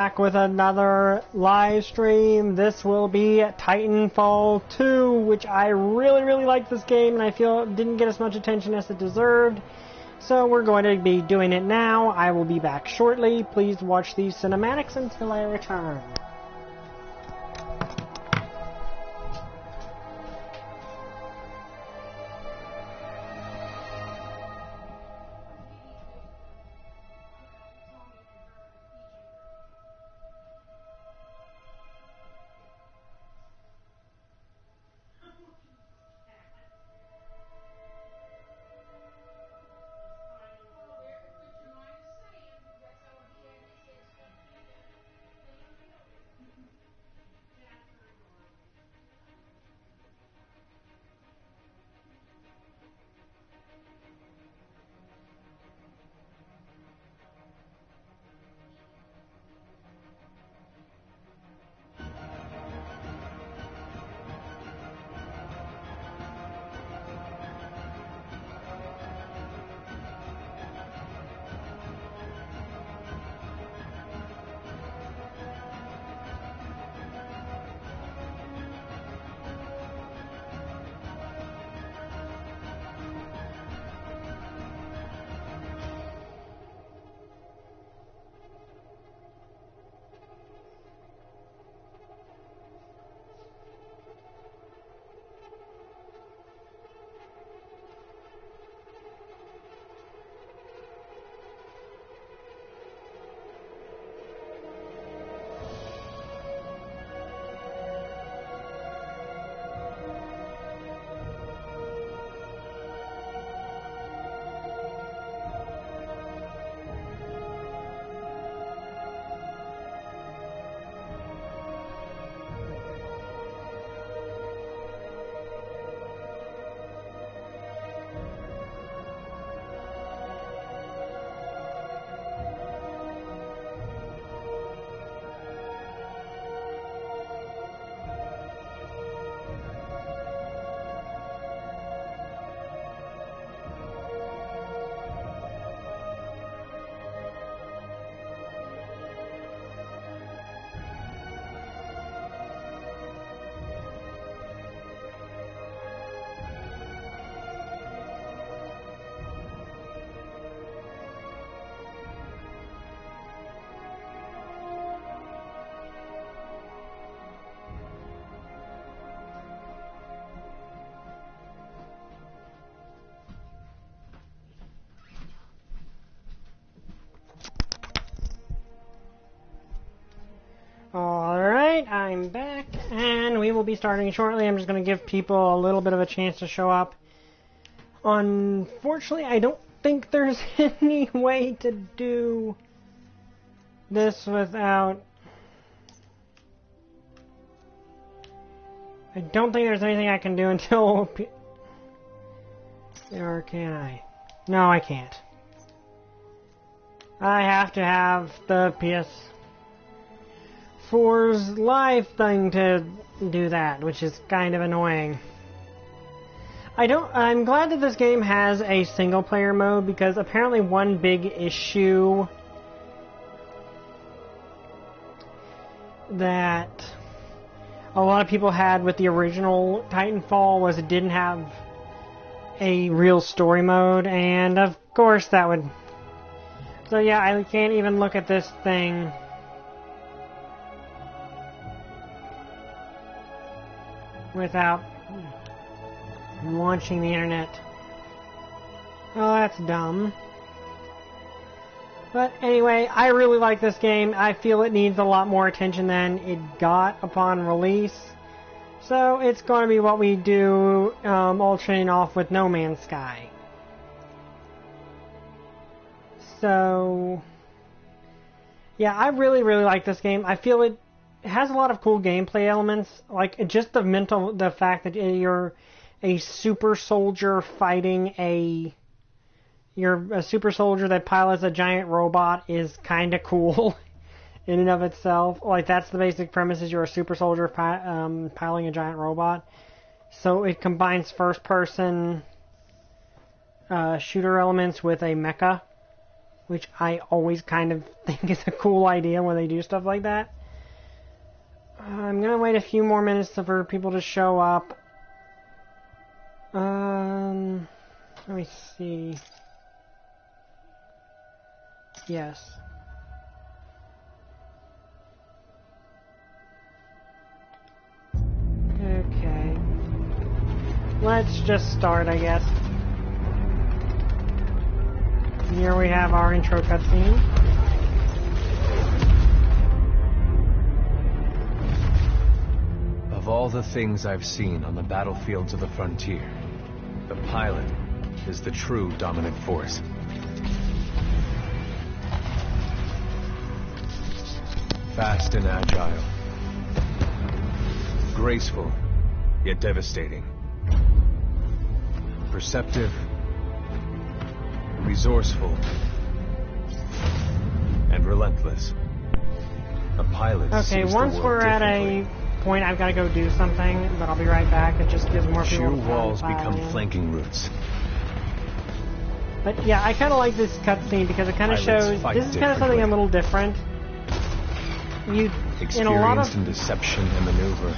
Back with another live stream. This will be Titanfall 2, which I really like this game, and I feel it didn't get as much attention as it deserved. So we're going to be doing it now. I will be back shortly. Please watch these cinematics until I return. Alright, I'm back, and we will be starting shortly. I'm just going to give people a little bit of a chance to show up. Unfortunately, I don't think there's any way to do this without... I don't think there's anything I can do until... Or can I? No, I can't. I have to have the PS4's live thing to do that, which is kind of annoying. I'm glad that this game has a single player mode, because apparently one big issue that a lot of people had with the original Titanfall was it didn't have a real story mode, and of course that would... So yeah, I can't even look at this thing without launching the internet. Oh, that's dumb. But anyway, I really like this game. I feel it needs a lot more attention than it got upon release. So it's going to be what we do, alternating off with No Man's Sky. So yeah, I really like this game. I feel it has a lot of cool gameplay elements, like just the fact that you're a super soldier fighting you're a super soldier that pilots a giant robot is kind of cool in and of itself. Like, that's the basic premise, is you're a super soldier piloting a giant robot. So it combines first person shooter elements with a mecha, which I always kind of think is a cool idea when they do stuff like that. I'm gonna wait a few more minutes for people to show up. Let me see. Yes. Okay. Let's just start, I guess. Here we have our intro cutscene. Of all the things I've seen on the battlefields of the frontier, the pilot is the true dominant force. Fast and agile. Graceful, yet devastating. Perceptive, resourceful, and relentless. A pilot Okay, sees once the world we're at differently. a point, I've got to go do something, but I'll be right back. It just gives more people Sheer to walls file become in. flanking routes. But yeah, I kind of like this cutscene because it kind of Pilots shows fight this is kind of something differently. a little different. You in a lot Experienced of in deception and maneuver.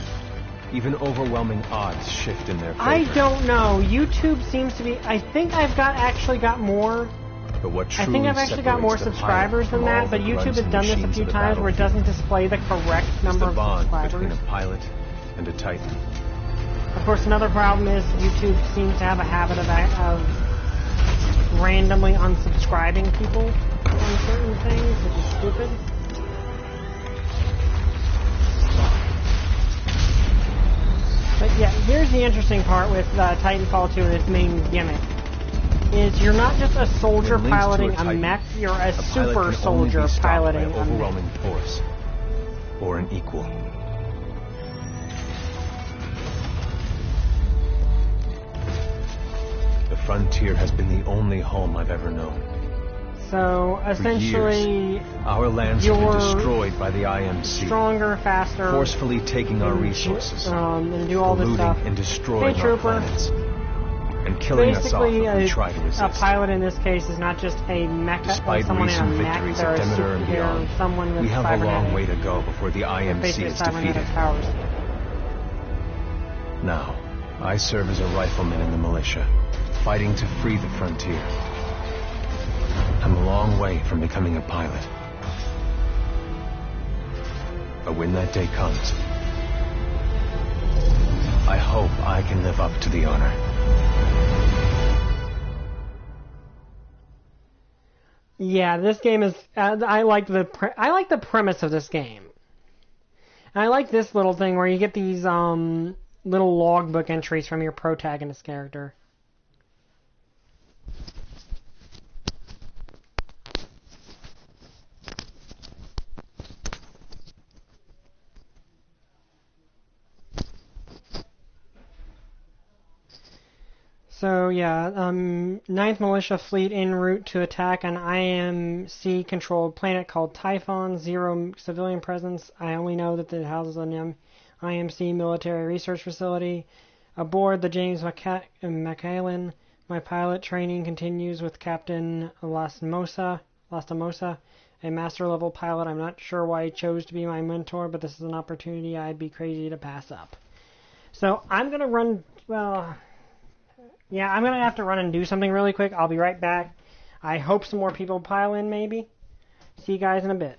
Even overwhelming odds shift in their favor. I don't know. YouTube seems to be. I think I've actually got more. But what I think I've actually got more subscribers than that. But YouTube has done this a few times where it doesn't display the correct number of bond subscribers. between a pilot and a Titan. Of course, another problem is YouTube seems to have a habit of randomly unsubscribing people on certain things, which is stupid. But yeah, here's the interesting part with Titanfall 2 and its main gimmick. Is you're not just a soldier When linked to piloting a Titan, mech, you're a a pilot super can soldier only be stopped by piloting an a mech. overwhelming force, or an equal. The frontier has been the only home I've ever known. So For essentially, years, our lands have been you're destroyed by the IMC, stronger, faster, forcefully taking our resources, and do all this polluting stuff. and destroying Hey, our trooper. planets, and killing us off Basically, if we try to a resist. pilot in this case is not just a mech, Despite someone in a recent mech, victories they're at a Demeter and superhero, beyond, someone with we have a long cybernetic- way to go before the IMC basically is cybernetic defeated. powers. Now, I serve as a rifleman in the militia, fighting to free the frontier. I'm a long way from becoming a pilot. But when that day comes, I hope I can live up to the honor. Yeah, this game is. I like the premise of this game. And I like this little thing where you get these little logbook entries from your protagonist character. So yeah, 9th Militia Fleet en route to attack an IMC-controlled planet called Typhon. 0 civilian presence. I only know that it houses an IMC military research facility. Aboard the James McAllen, my pilot training continues with Captain Lastimosa, a master-level pilot. I'm not sure why he chose to be my mentor, but this is an opportunity I'd be crazy to pass up. So I'm going to run... Well... Yeah, I'm going to have to run and do something really quick. I'll be right back. I hope some more people pile in, maybe. See you guys in a bit.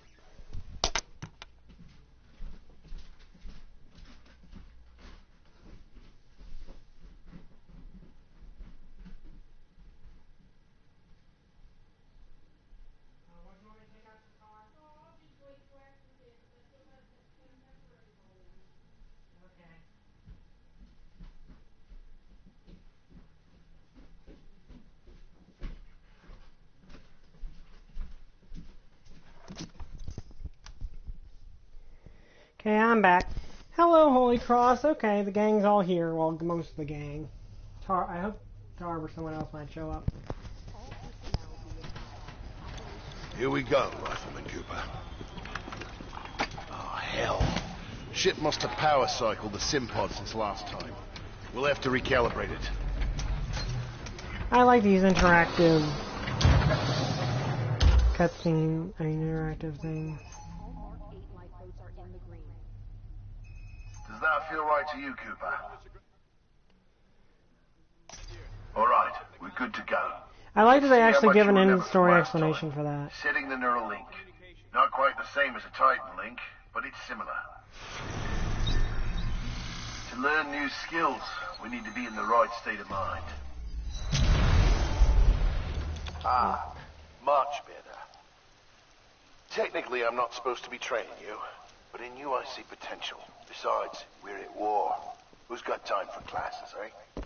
Okay, I'm back. Hello, Holy Cross. Okay, the gang's all here. Well, most of the gang. I hope Tar or someone else might show up. Here we go, Rifleman Cooper. Oh, hell. Ship must have power cycled the sim pod since last time. We'll have to recalibrate it. I like these interactive cutscene, an interactive thing. Does that feel right to you, Cooper? All right, we're good to go. I like that they actually give an in in-story explanation for that. Setting the neural link. Not quite the same as a Titan link, but it's similar. To learn new skills, we need to be in the right state of mind. Ah, much better. Technically, I'm not supposed to be training you, but in you I see potential. Besides, we're at war. Who's got time for classes, eh?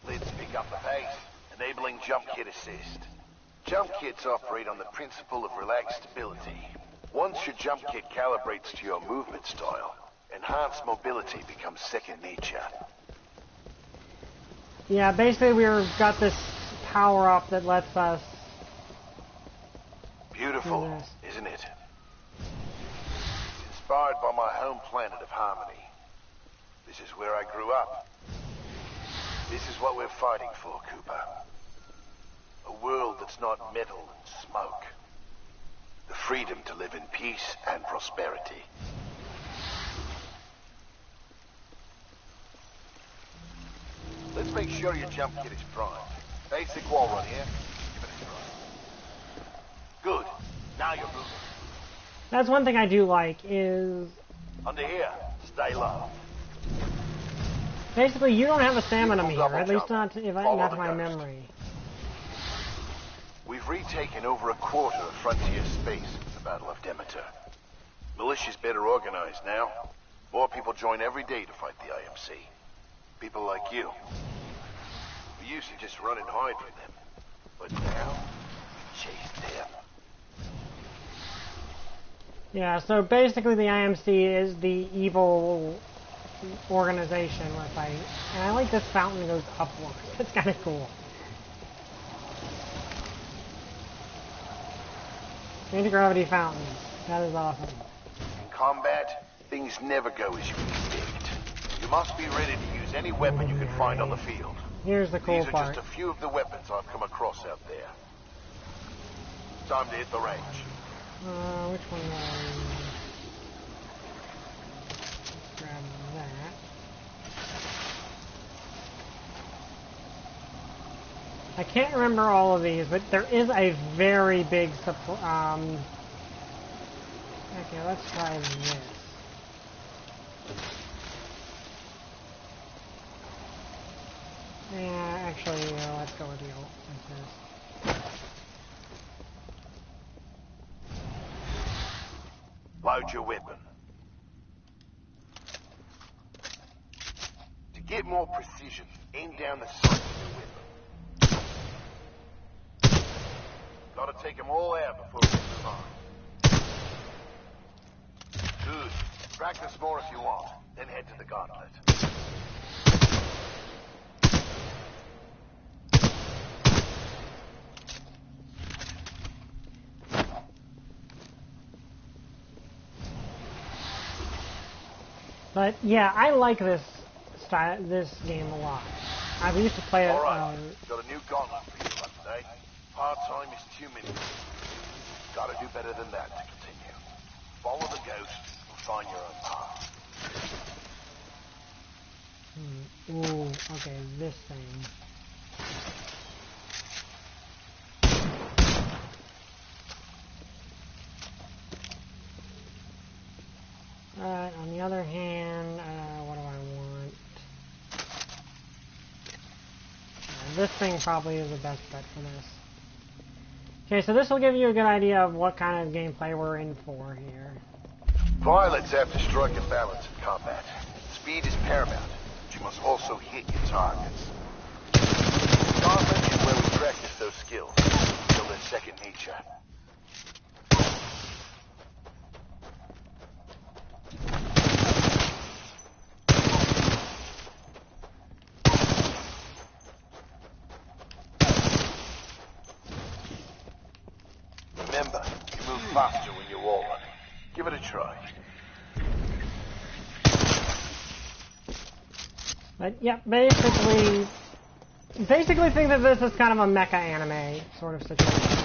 Let's pick up the pace, enabling jump kit assist. Jump kits operate on the principle of relaxed stability. Once your jump kit calibrates to your movement style, enhanced mobility becomes second nature. Yeah, basically we've got this power-up that lets us... Beautiful, isn't it? Inspired by my home planet of Harmony. This is where I grew up. This is what we're fighting for, Cooper. A world that's not metal and smoke. The freedom to live in peace and prosperity. Let's make sure your jump kit is primed. Basic wall run here. Give it a try. Good. Now you're moving. That's one thing I do like, is... Under here. Stay low. Basically, you don't have a stamina meter, at least not to my memory. We've retaken over a quarter of frontier space with the Battle of Demeter. Militia's better organized now. More people join every day to fight the IMC. People like you. We used to just run and hide from them. But now, we chase them. Yeah, so basically the IMC is the evil organization we're fighting. And I like this fountain goes upwards. It's kind of cool. Anti-gravity fountain. That is awesome. In combat, things never go as you expect. You must be ready to use any weapon you can find on the field. Here's the cool part. These are just a few of the weapons I've come across out there. Time to hit the range. Which one was... Grab that. I can't remember all of these, but there is a very big okay, let's try this. Yeah, actually, let's go with the ult. Load your weapon. To get more precision, aim down the sight of your weapon. Gotta take them all out before we move on. Good. Practice more if you want, then head to the gauntlet. But yeah, I like this game a lot. I used to play it. All right, got a new gauntlet for you today. Hard time is 2 minutes. Gotta do better than that to continue. Follow the ghost and find your own path. Ooh, okay, this thing. On the other hand, what do I want? This thing probably is the best bet for this. Okay, so this will give you a good idea of what kind of gameplay we're in for here. Pilots have to strike a balance in combat. Speed is paramount, but you must also hit your targets. Gauntlet is where we practice those skills, until they're second nature. Remember, you move faster when you're wall running. Give it a try. But yeah, basically think that this is kind of a mecha anime sort of situation.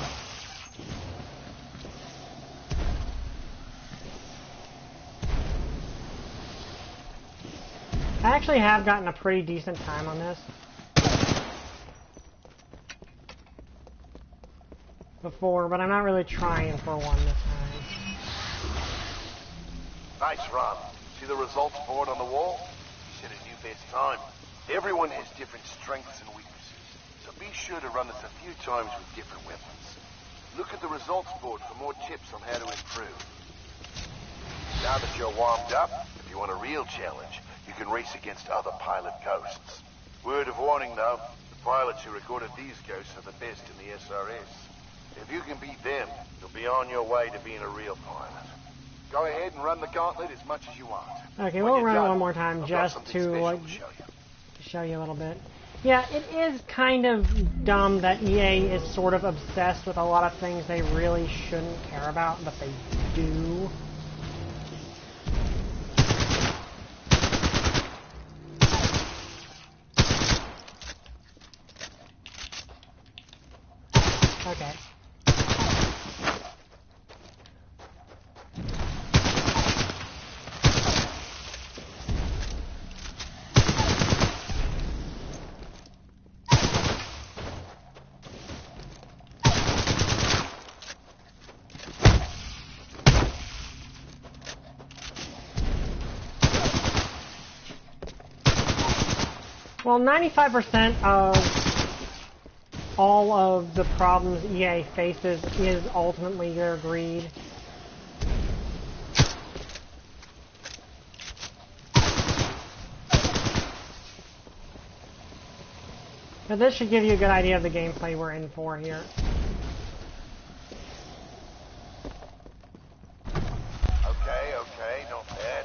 I actually have gotten a pretty decent time on this before, but I'm not really trying for one this time. Nice run. See the results board on the wall? You set a new best time. Everyone has different strengths and weaknesses, so be sure to run this a few times with different weapons. Look at the results board for more tips on how to improve. Now that you're warmed up, if you want a real challenge, you can race against other pilot ghosts. Word of warning though, the pilots who recorded these ghosts are the best in the SRS. If you can beat them, you'll be on your way to being a real pilot. Go ahead and run the gauntlet as much as you want. Okay, we'll run it one more time just to show you a little bit. Yeah, it is kind of dumb that EA is sort of obsessed with a lot of things they really shouldn't care about, but they do. Okay. Well, 95% of all of the problems EA faces is ultimately their greed. But this should give you a good idea of the gameplay we're in for here. Okay, not bad.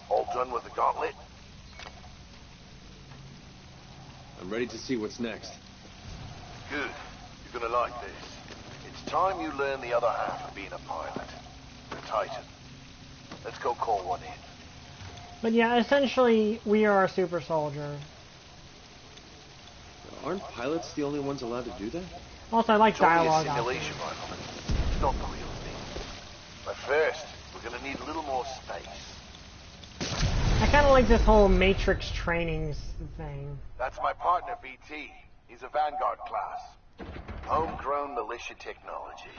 All done with the gauntlet? I'm ready to see what's next. Good. You're gonna like this. It's time you learn the other half of being a pilot. The Titan. Let's go call one in. But yeah, essentially, we are a super soldier. Aren't pilots the only ones allowed to do that? Also, I like It's only dialogue. a simulation, Rifleman. It's not the real thing. But first, we're gonna need a little more space. I kind of like this whole Matrix trainings thing. That's my partner, BT. He's a Vanguard class. Homegrown militia technology.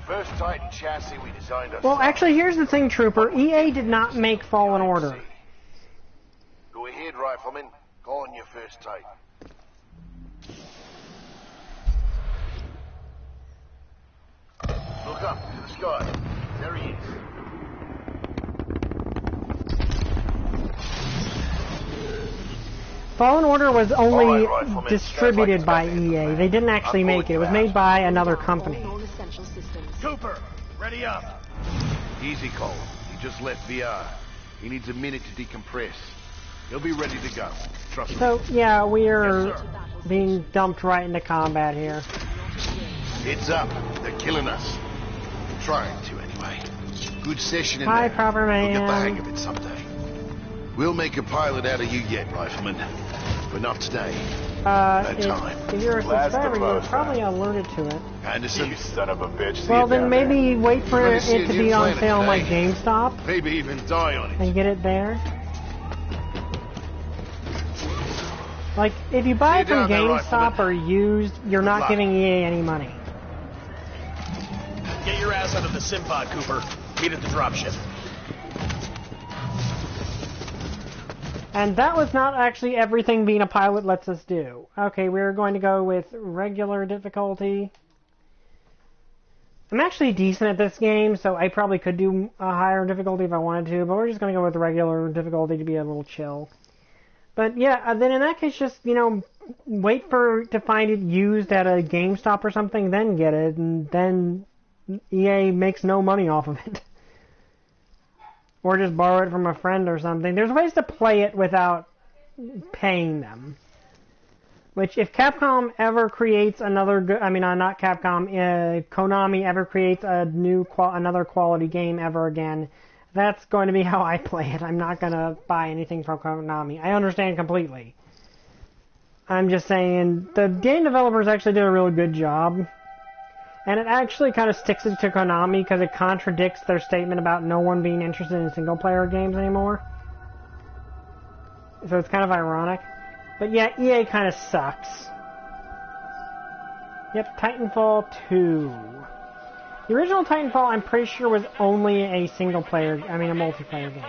First Titan chassis we designed ourselves. Well, actually, here's the thing, Trooper. EA did not make Fallen Order. Go ahead, Rifleman. Call on your first Titan. Look up to the sky. There he is. Fallen Order was only Rifleman. distributed by EA. They didn't actually make it. It was made by another company. Cooper, ready up. Easy, Cole. He just left VR. He needs a minute to decompress. He'll be ready to go. Trust me. So, yeah, we're being dumped right into combat here. Heads up. They're killing us. Trying to, anyway. Good session in Hi, there. Proper Man. We'll get the hang of it someday. We'll make a pilot out of you yet, Rifleman. But not today. If you're a subscriber, you're probably alerted to it. Anderson, you son of a bitch. Well, then maybe wait for it to be on sale on like GameStop. Maybe even die on it. And get it there. Like, if you buy it from GameStop or used, you're not giving EA any money. Get your ass out of the Simpod, Cooper. Meet at the dropship. And that was not actually everything being a pilot lets us do. Okay, we're going to go with regular difficulty. I'm actually decent at this game, so I probably could do a higher difficulty if I wanted to, but we're just going to go with regular difficulty to be a little chill. But yeah, then in that case, just, you know, wait to find it used at a GameStop or something, then get it, and then EA makes no money off of it. Or just borrow it from a friend or something. There's ways to play it without paying them. Which, if Capcom ever creates another good... I mean, not Capcom, Konami ever creates another quality game ever again, that's going to be how I play it. I'm not going to buy anything from Konami. I understand completely. I'm just saying, the game developers actually did a really good job. And it actually kind of sticks it to Konami because it contradicts their statement about no one being interested in single-player games anymore. So it's kind of ironic. But yeah, EA kind of sucks. Yep, Titanfall 2. The original Titanfall, I'm pretty sure, was only a single-player, a multiplayer game.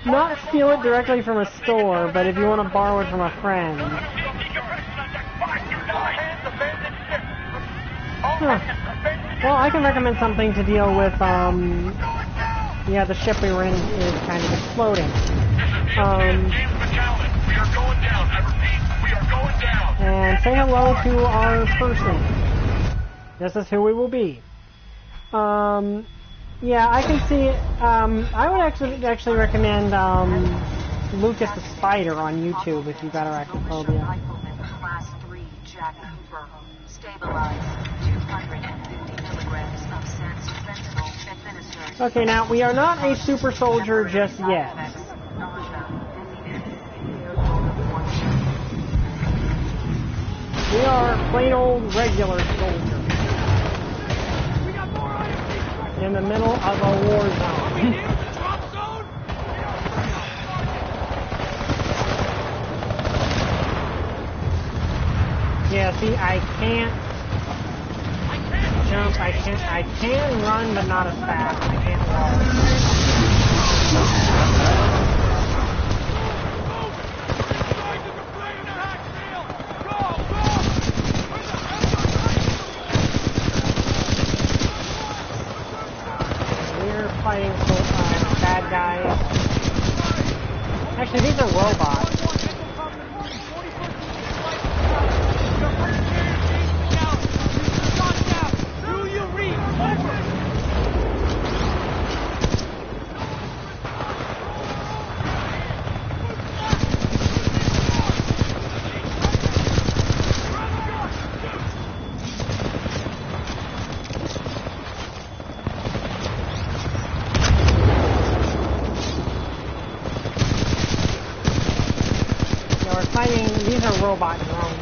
Not steal it directly from a store, but if you want to borrow it from a friend. Huh. Well, I can recommend something to deal with, yeah, the ship we were in is kind of exploding. And say hello to our person. This is who we will be. Yeah, I can see it. I would actually recommend Lucas the Spider on YouTube if you've got arachnophobia. Okay, now we are not a super soldier just yet. We are plain old regular soldiers. In the middle of a war zone. Yeah, see, I can't jump, I can run, but not as fast. I can't walk. Fighting bad guys. Actually, these are robots. These are robot drones.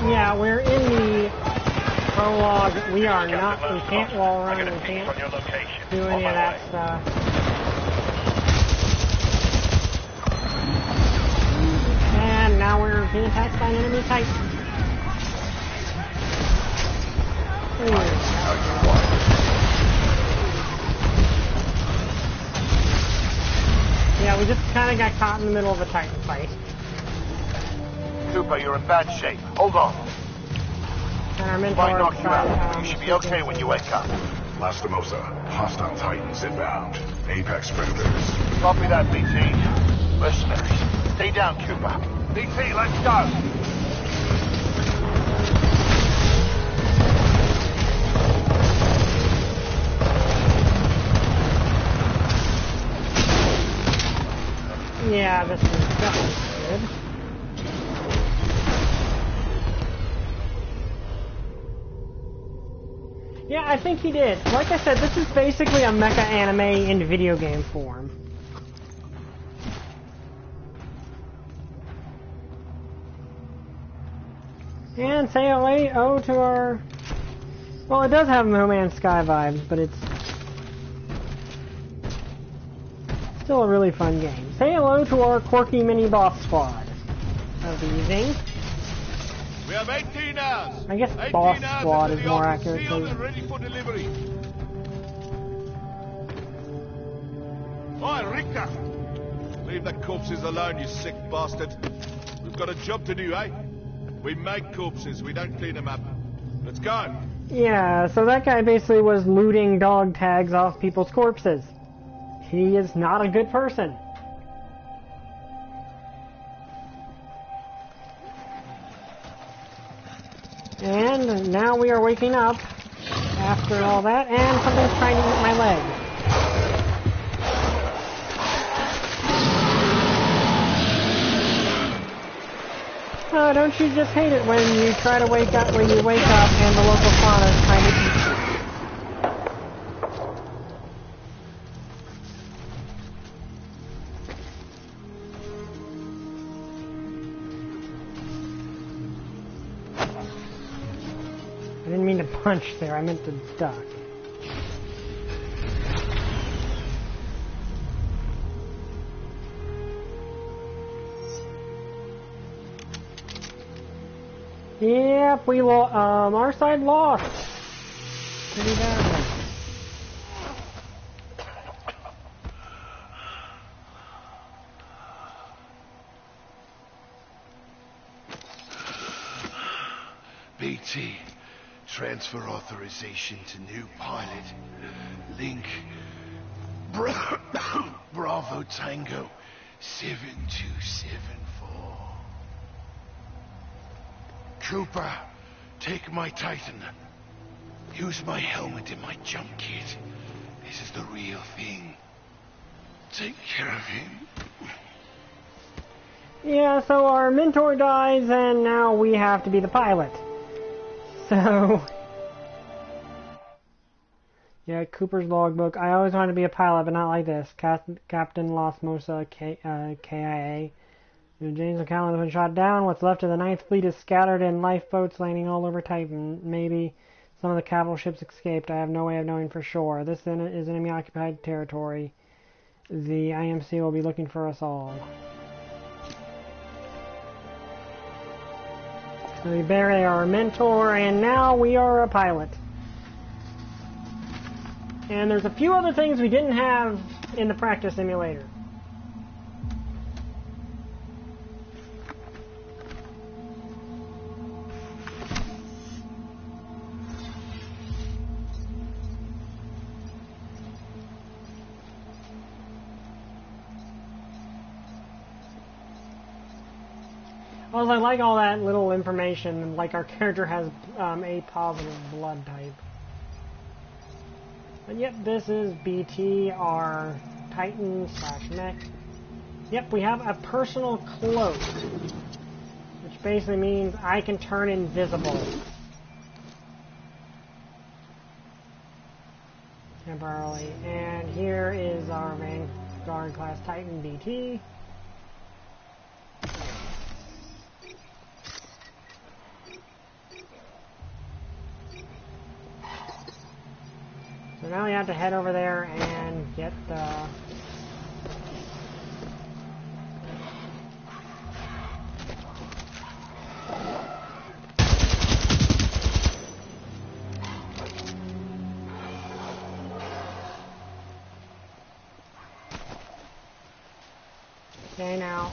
Yeah, we're in the prologue. We can't wall run, we can't do any of that stuff. And now we're being attacked by an enemy Titan. Yeah, we just kind of got caught in the middle of a Titan fight. Cooper, you're in bad shape. Hold on. And our mentor might knock you out. You should be okay when you wake up. Lastimosa, hostile Titans inbound. Apex predators. Copy that, BT. Mercenaries. Stay down, Cooper. BT, let's go. Yeah, this is definitely good. Yeah, I think he did. Like I said, this is basically a mecha anime in video game form. And say hello to our... Well, it does have No Man's Sky vibes, but it's still a really fun game. Say hello to our quirky mini-boss squad. Amazing. We have 18 hours. I guess boss squad is more accurate. Ready for delivery. Oi, Richter. Leave the corpses alone, you sick bastard. We've got a job to do, eh? We make corpses, we don't clean them up. Let's go. Yeah, so that guy basically was looting dog tags off people's corpses. He is not a good person. And now we are waking up after all that, and something's trying to eat my leg. Oh, don't you just hate it when you try to wake up, when you wake up and the local fauna is trying to eat you? I didn't mean to punch there, I meant to duck. Yep, we our side lost. Pretty bad. BT, transfer authorization to new pilot. Link, Bravo Tango 7274. Cooper, take my Titan. Use my helmet and my jump kit. This is the real thing. Take care of him. Yeah, so our mentor dies and now we have to be the pilot. So... yeah, Cooper's logbook. I always wanted to be a pilot, but not like this. Captain Los Mosa, KIA. James McCallum has been shot down. What's left of the Ninth Fleet is scattered in lifeboats landing all over Titan. Maybe some of the capital ships escaped. I have no way of knowing for sure. This is enemy-occupied territory. The IMC will be looking for us all. So we bury our mentor, and now we are a pilot. And there's a few other things we didn't have in the practice simulator. Also, I like all that little information, like our character has A positive blood type. But yep, this is BT, our Titan/mech. Yep, we have a personal cloak, which basically means I can turn invisible. Temporarily. And here is our Vanguard class Titan BT. So now we have to head over there and get the... Okay, now.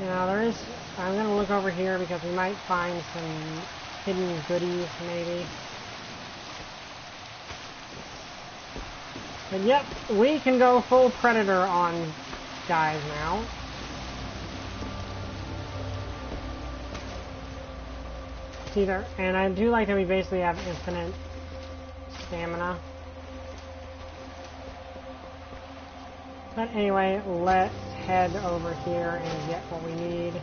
Now there is, I'm going to look over here because we might find some hidden goodies maybe. But yep, we can go full Predator on guys now. See there, and I do like that we basically have infinite stamina. But anyway, let's head over here and get what we need.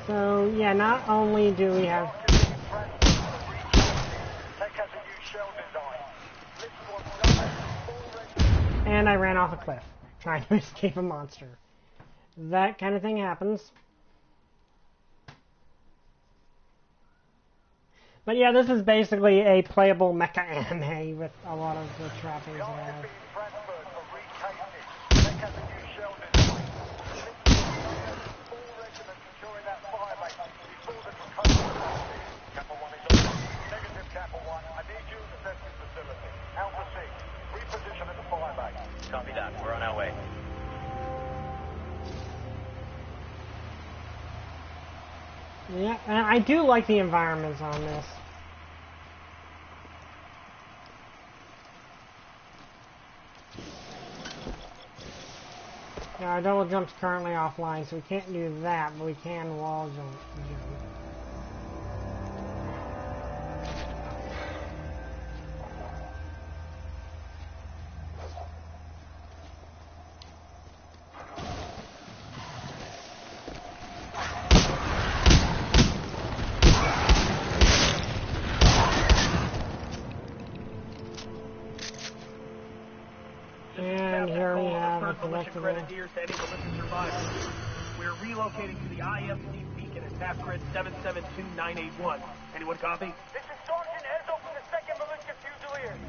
So, yeah, not only do we have... Take And I ran off a cliff, trying to escape a monster. That kind of thing happens. But yeah, this is basically a playable mecha anime with a lot of the trappings it has. Copy that. We're on our way. Yeah, and I do like the environments on this. Now our double jump's currently offline, so we can't do that, but we can wall jump. And here we have a collectible. We're relocating to the IMC beacon at task grid 772981. Anyone copy? This is Sergeant Enzo from the 2nd Militia Fusiliers.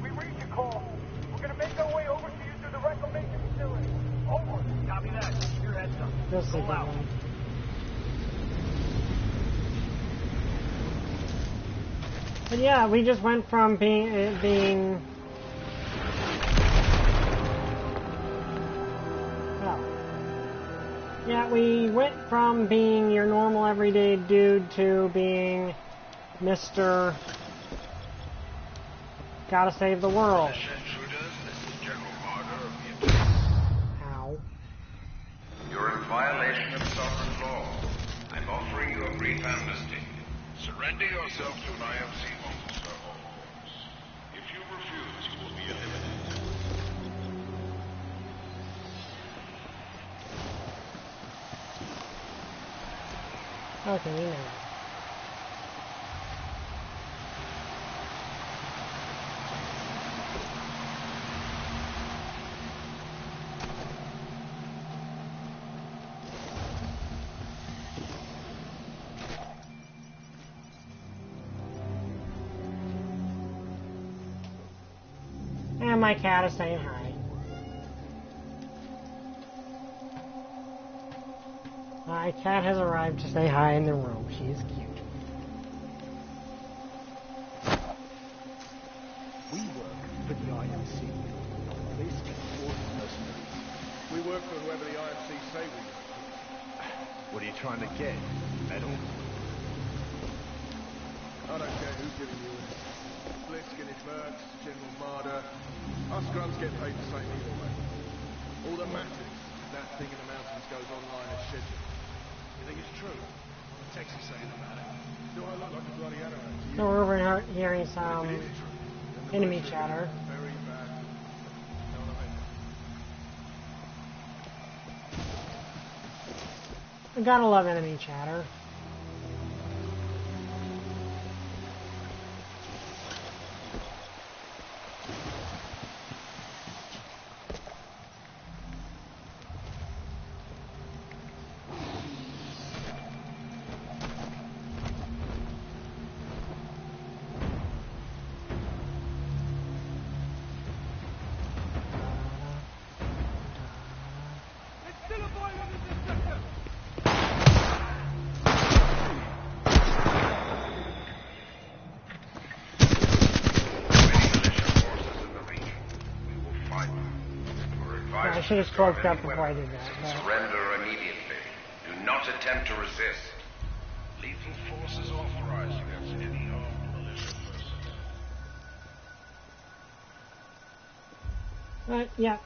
We read your call. We're gonna make our way over to you through the reclamation facility. Over. Copy that. Keep your heads up. This is Roll out. one. But yeah, we just went from being yeah, we went from being your normal everyday dude to being Mr. Gotta save the world. Ow. You're in violation of sovereign law. I'm offering you a brief amnesty. Surrender yourself to an IMC officer or force. If you refuse, you will be eliminated. Okay, we know. And my cat is saying hi. My cat has arrived to say hi in the room. She is cute. We work for the IMC, not police or mercenaries. We work for whoever the IMC say we do. What are you trying to get? Medal? I don't care who's giving you it. Blisk and his mercs, General Marder. Us grunts get paid the same either way. All that matters is that thing in the mountains goes online as scheduled. You think it's true? Texas saying about it. Do I look like a bloody animal to you? So we're over hearing some enemy chatter. Very bad. Know what I mean? I gotta love enemy chatter. I should have spoke up before I did that. But... Surrender immediately. Do not attempt to resist. Lethal force is authorized against any armed militia person. But, yeah.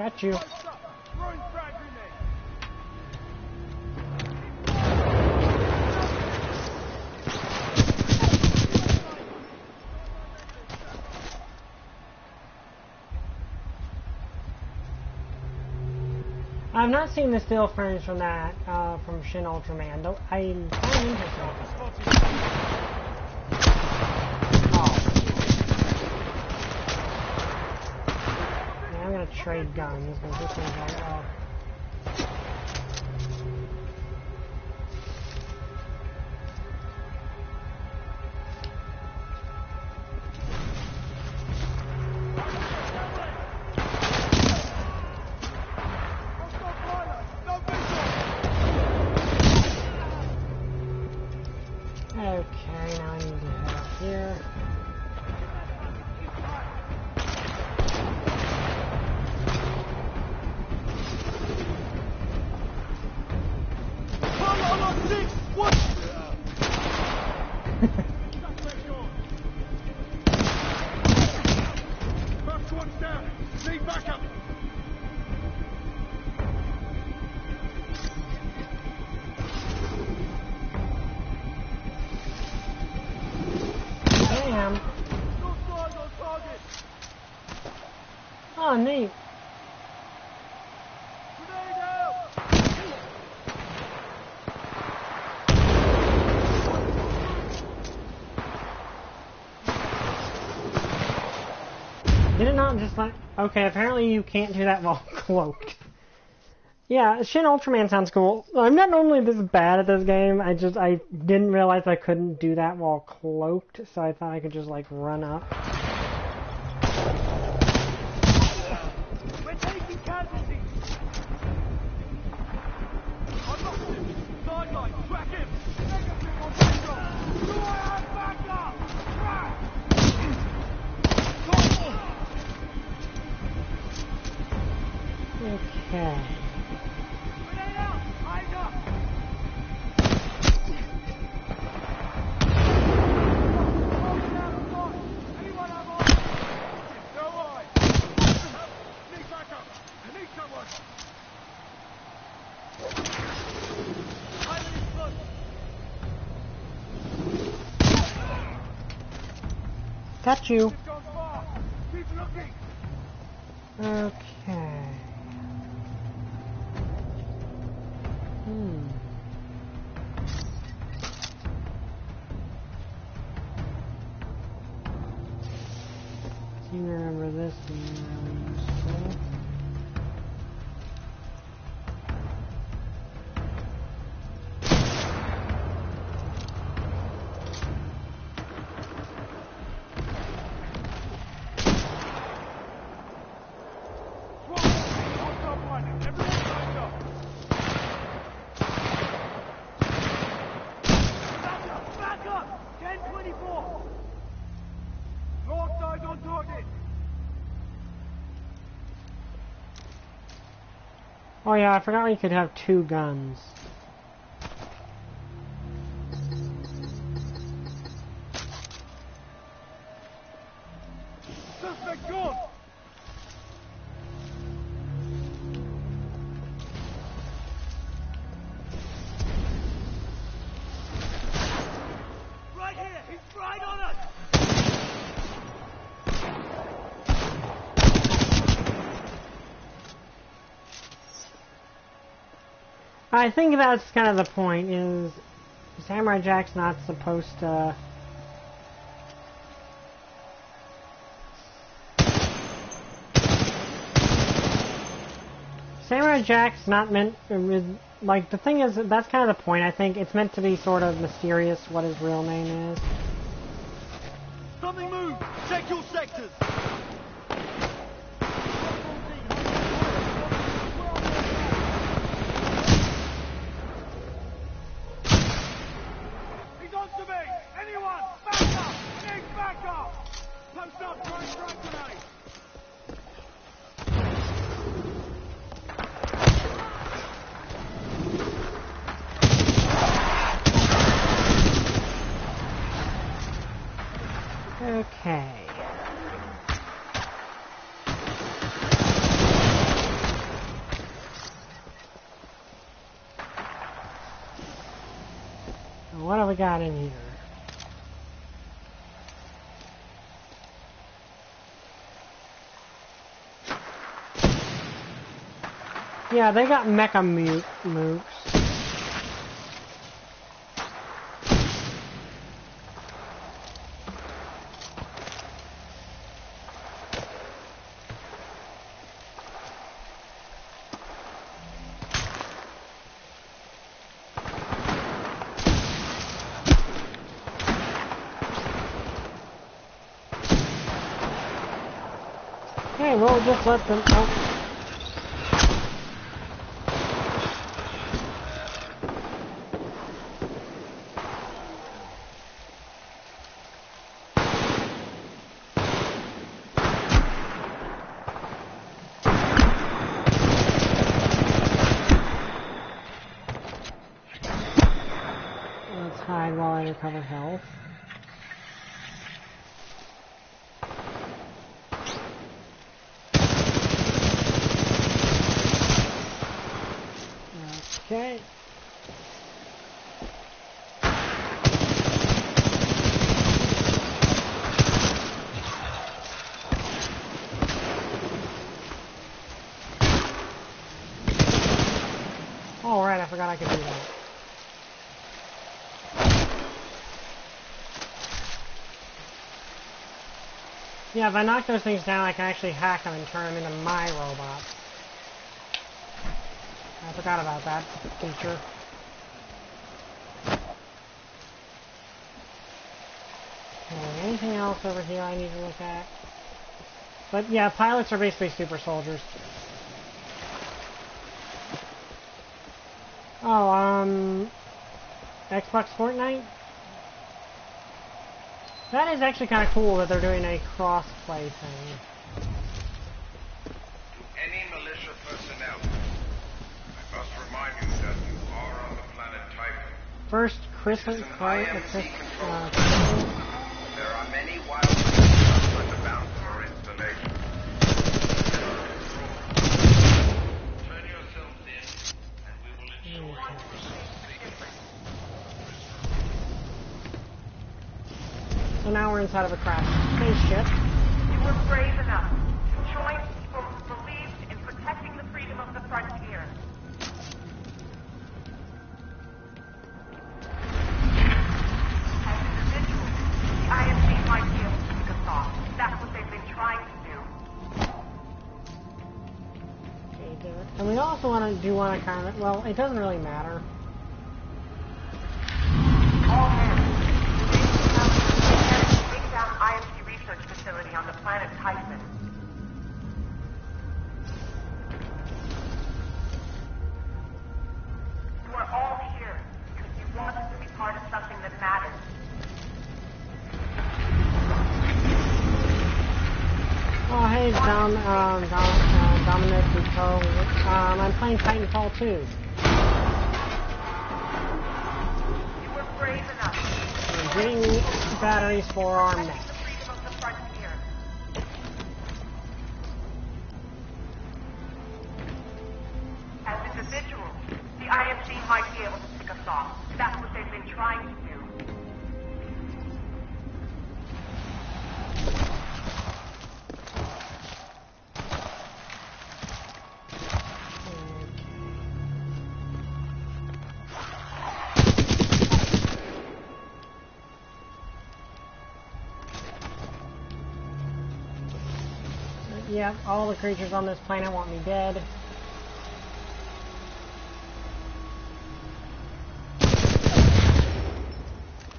Got you. I've not seen the still frames from that, from Shin Ultraman, though I'm kind of interested. Oh. Yeah, I'm gonna trade guns, because this one's like, okay, now I need to head up here. First one's down. Need backup. Damn. Oh, neat. Did it not just like... Okay, apparently you can't do that while cloaked. Yeah, Shin Ultraman sounds cool. I'm not normally this bad at this game. I didn't realize I couldn't do that while cloaked, so I thought I could just like run up. We're taking casualties. I lost him. Sideline, track him. Negative on control. Do I have backup? Track. Okay. Grenade out. Eyes up. Anyone have eyes? No eyes. Need backup. I need someone. Island is close. Got you. It's gone far. Keep looking. Okay. Seem to remember this being really useful. Oh yeah, I forgot we could have two guns. Suspect gone! Right here! He's right on us! I think that's kind of the point, is Samurai Jack's not supposed to... Samurai Jack's not meant... Like, the thing is, that's kind of the point. I think it's meant to be sort of mysterious what his real name is. Something moved! Check your sectors! He's on to me! Anyone! Back up! Need back up! Post up! Try and strike grenade! Okay. What have we got in here? Yeah, they got mecha mooks. Hey, we'll just let them... Oh. Let's hide while I recover health. Okay. Oh, right, I forgot I could do that. Yeah, if I knock those things down, I can actually hack them and turn them into my robots. I forgot about that feature. Okay, anything else over here I need to look at? But yeah, pilots are basically super soldiers. Oh, Xbox Fortnite? That is actually kind of cool that they're doing a cross-play thing. To any militia personnel, I must remind you that you are on the planet Titan. First, Christmas This is an card. IMC control. There are many wild creatures underbound for installation. Turn yourselves in, and we will ensure you So now we're inside of a crashed spaceship. You were brave enough to join people who believed in protecting the freedom of the frontier. As individuals, the IMC might be able to pick us off. That's what they've been trying to do. Okay, and we also want to kind of, well, it doesn't really matter. All hands. IMC research facility on the planet Titan. You are all here because you want us to be part of something that matters. Oh, hey, Dominic Buteau. I'm playing Titanfall 2. You were brave enough. We're getting batteries for our mech. As individuals, the IMC might be able to pick us off. That's what they've been trying to do. Yep, all the creatures on this planet want me dead.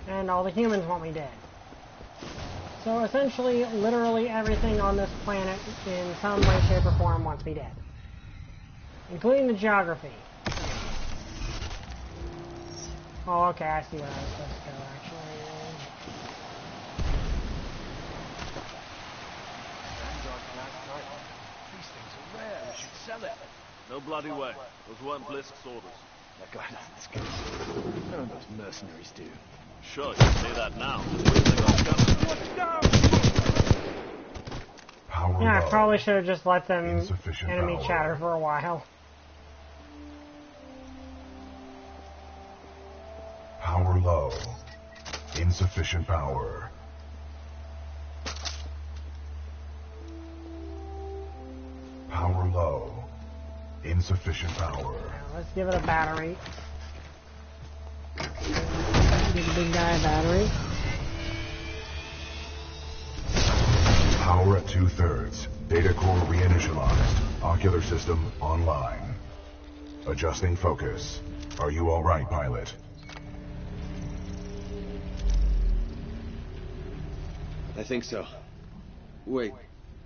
And all the humans want me dead. So essentially, literally everything on this planet in some way, shape, or form wants me dead. Including the geography. Oh, okay, I see where I was supposed to go, actually. These things are rare. We should sell it. No bloody way. Those weren't Blisk's orders. That guy doesn't scare. None of those mercenaries do. Sure, you say that now. Let's go! Yeah, I probably should have just let them enemy chatter for a while. Power low. Insufficient power. Power low. Insufficient power. Let's give it a battery. Give the big guy a battery. Power at 2/3. Data core reinitialized. Ocular system online. Adjusting focus. Are you all right, pilot? I think so. Wait,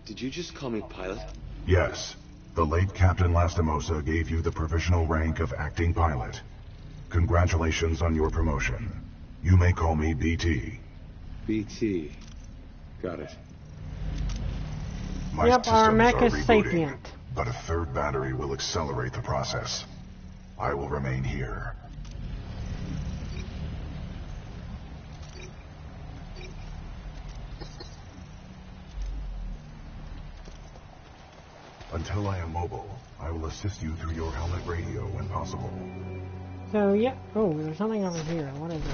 did you just call me pilot? Yes. The late Captain Lastimosa gave you the provisional rank of acting pilot. Congratulations on your promotion. You may call me BT. BT. Got it. My Yep, our systems mech are is rebooting, sapient. but a third battery will accelerate the process. I will remain here. Until I am mobile, I will assist you through your helmet radio when possible. So, yeah. Oh, there's something over here. What is it?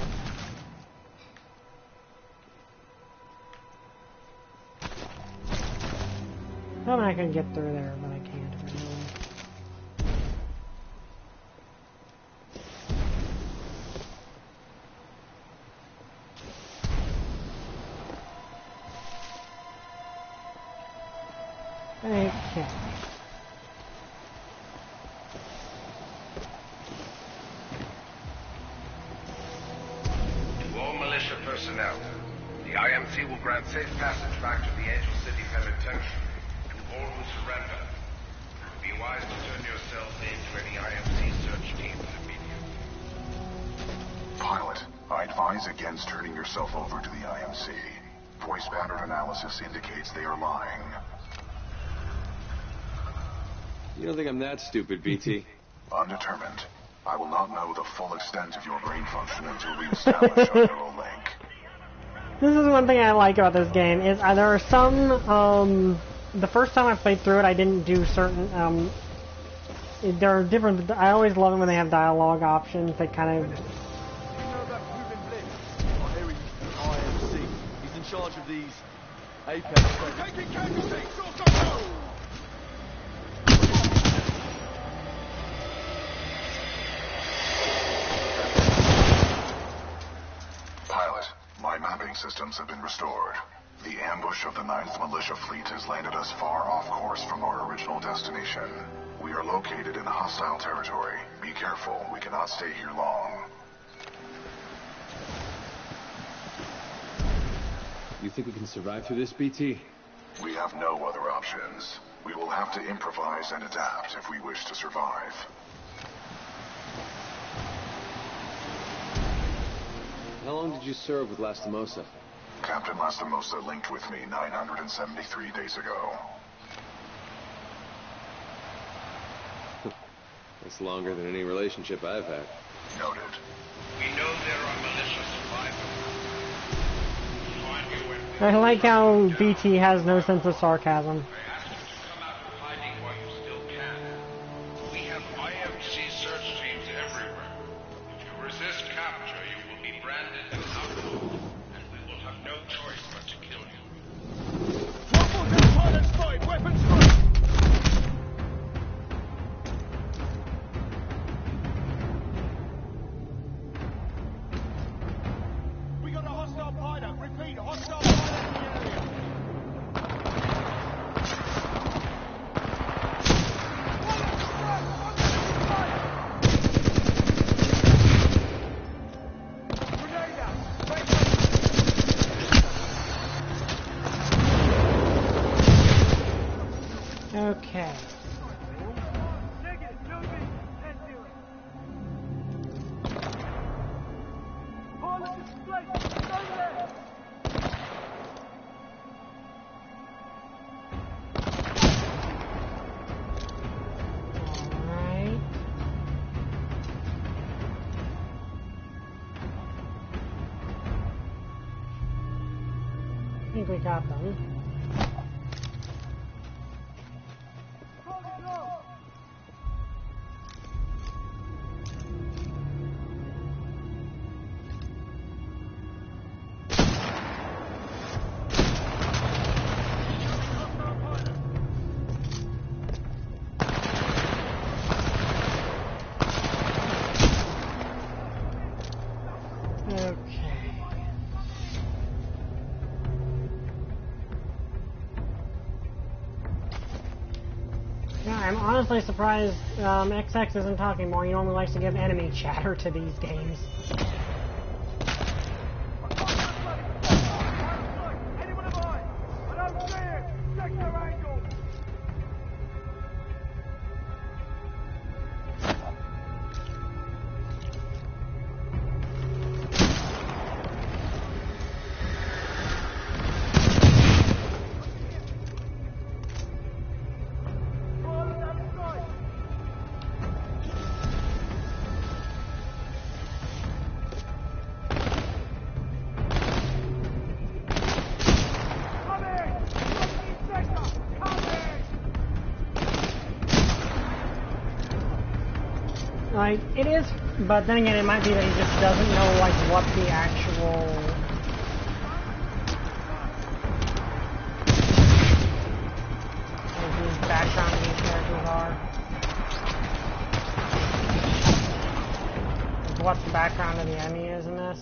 I thought I could get through there, but I can't. Okay. To all militia personnel, the IMC will grant safe passage back to the Angel City Penitentiary to all who surrender. Be wise to turn yourselves in to any IMC search teams immediately. Pilot, I advise against turning yourself over to the IMC. Voice pattern analysis indicates they are lying. You don't think I'm that stupid, BT? Undetermined. I will not know the full extent of your brain function until we establish a neural link. This is one thing I like about this game, is there are some, the first time I played through it, I didn't do certain, there are different, I always love it when they have dialogue options that kind of... You know about Ruben Blitz? I hear he's IMC. He's in charge of these Apex. Taking casualties! Go! Pilot, my mapping systems have been restored. The ambush of the 9th Militia Fleet has landed us far off course from our original destination. We are located in hostile territory. Be careful, we cannot stay here long. You think we can survive through this, BT? We have no other options. We will have to improvise and adapt if we wish to survive. How long did you serve with Lastimosa? Captain Lastimosa linked with me 973 days ago. That's longer than any relationship I've had. Noted. We know there are militia survivors. Find me when I like how BT has no sense of sarcasm. I ask you to come out of hiding while you still can. We have IMC search teams everywhere. If you resist capture, you will be branded an outlaw, and we will have no choice but to kill you. Pilot spotted! Weapons free! We got a hostile pilot! Repeat, hostile pilot in the area! Grenade out! Okay. Negative, no me. Can't do it. Pilot displaced. Stay there. Alright. I think we got them. Okay. Yeah, I'm honestly surprised XX isn't talking more. He normally likes to give enemy chatter to these games. Like, it is, but then again, it might be that he just doesn't know, like, what the actual... like, the background of these characters are. Like, what the background of the enemy is in this.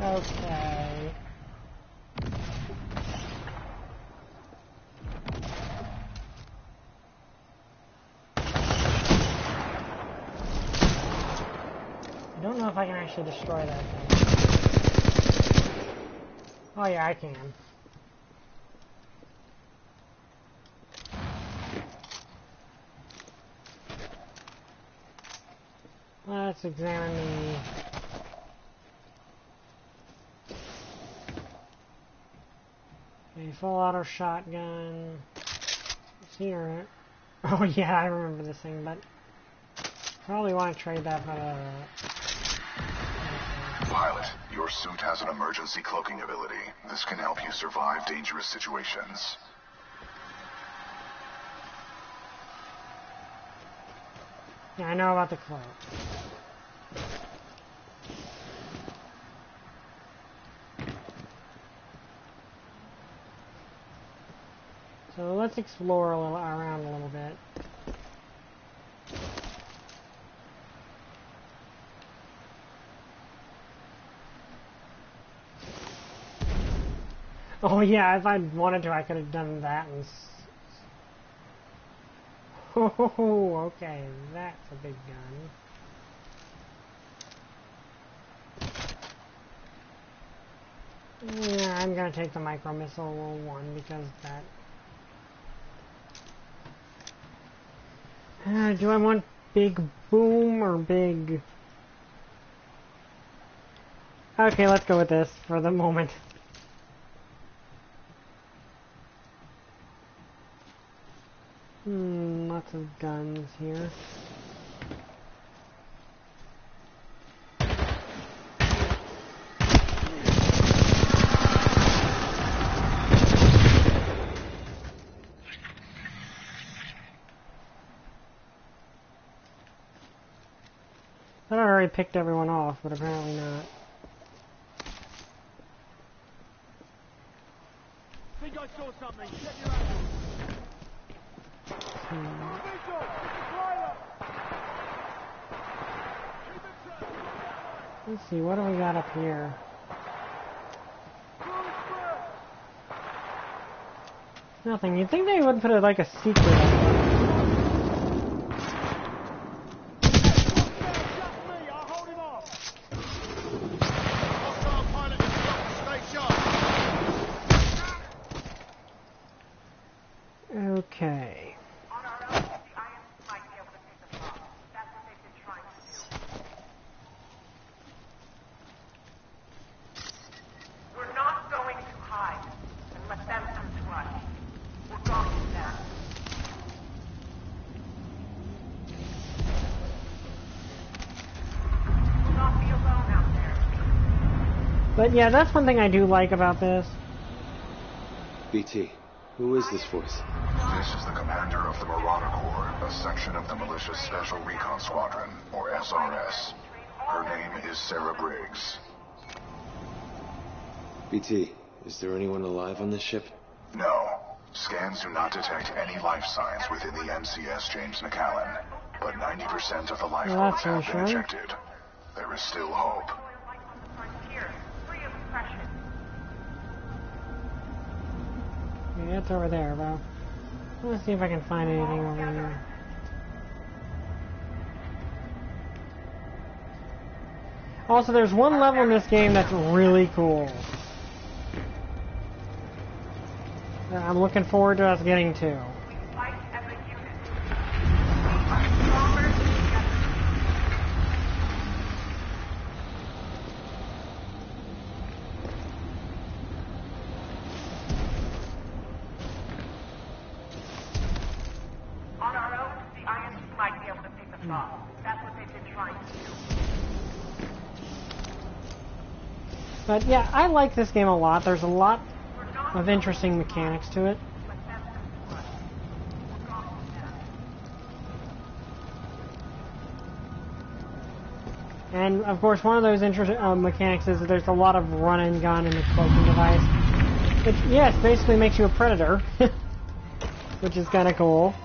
Okay. I don't know if I can actually destroy that thing. Oh yeah, I can. Let's examine the... a full auto shotgun. Here. Oh yeah, I remember this thing, but probably want to trade that for the... Pilot, your suit has an emergency cloaking ability. This can help you survive dangerous situations. Yeah, I know about the cloak. So let's explore around a little bit. Oh yeah, if I'd wanted to, I could have done that and... Oh, okay, that's a big gun. Yeah, I'm gonna take the micro missile one because that... do I want big boom or big... Okay, let's go with this for the moment. Lots of guns here. I already picked everyone off, but apparently not. I think I saw something. Check your angle. Let's see, what do we got up here? Nothing. You'd think they would put like a secret up there. Okay. On our own, the IMC might be able to pick us up. That's what they've been trying to do. We're not going to hide and let them come to us. We're going to them. We'll not be alone out there. But yeah, that's one thing I do like about this. BT, Who is this force? This is the commander of the Marauder Corps, a section of the Militia's Special Recon Squadron, or SRS. Her name is Sarah Briggs. BT, is there anyone alive on this ship? No. Scans do not detect any life signs within the MCS James McAllen, but 90% of the lifeboats have been ejected. There is still hope. Yeah, it's over there, bro. Let's see if I can find anything over here. Also, there's one level in this game that's really cool. That I'm looking forward to us getting to. On our own, the IMC might be able to pick us off. That's what they've been trying to do. But yeah, I like this game a lot. There's a lot of interesting mechanics to it. And of course, one of those interesting mechanics is that there's a lot of run and gun and explosion device. Which, yes, basically makes you a predator, which is kind of cool.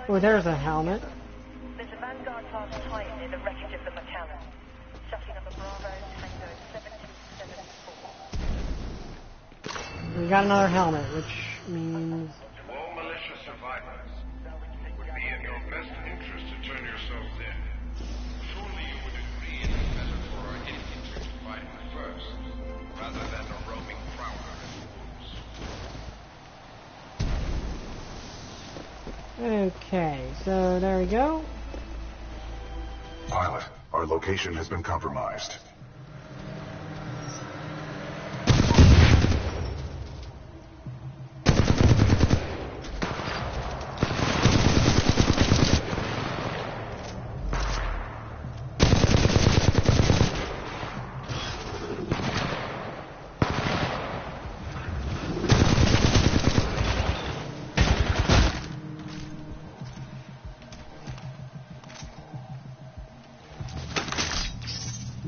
Oh, there's a helmet. There's a Vanguard-class Titan in the wreckage of the McAllen. Shutting up a Bravo Tango 7274. We got another helmet, which means... To all militia survivors, it would be in your best interest to turn yourselves in. Surely you would agree it is better for our infantry to fight first, rather than a roaming prowler in the woods. Okay, so there we go. Pilot, our location has been compromised.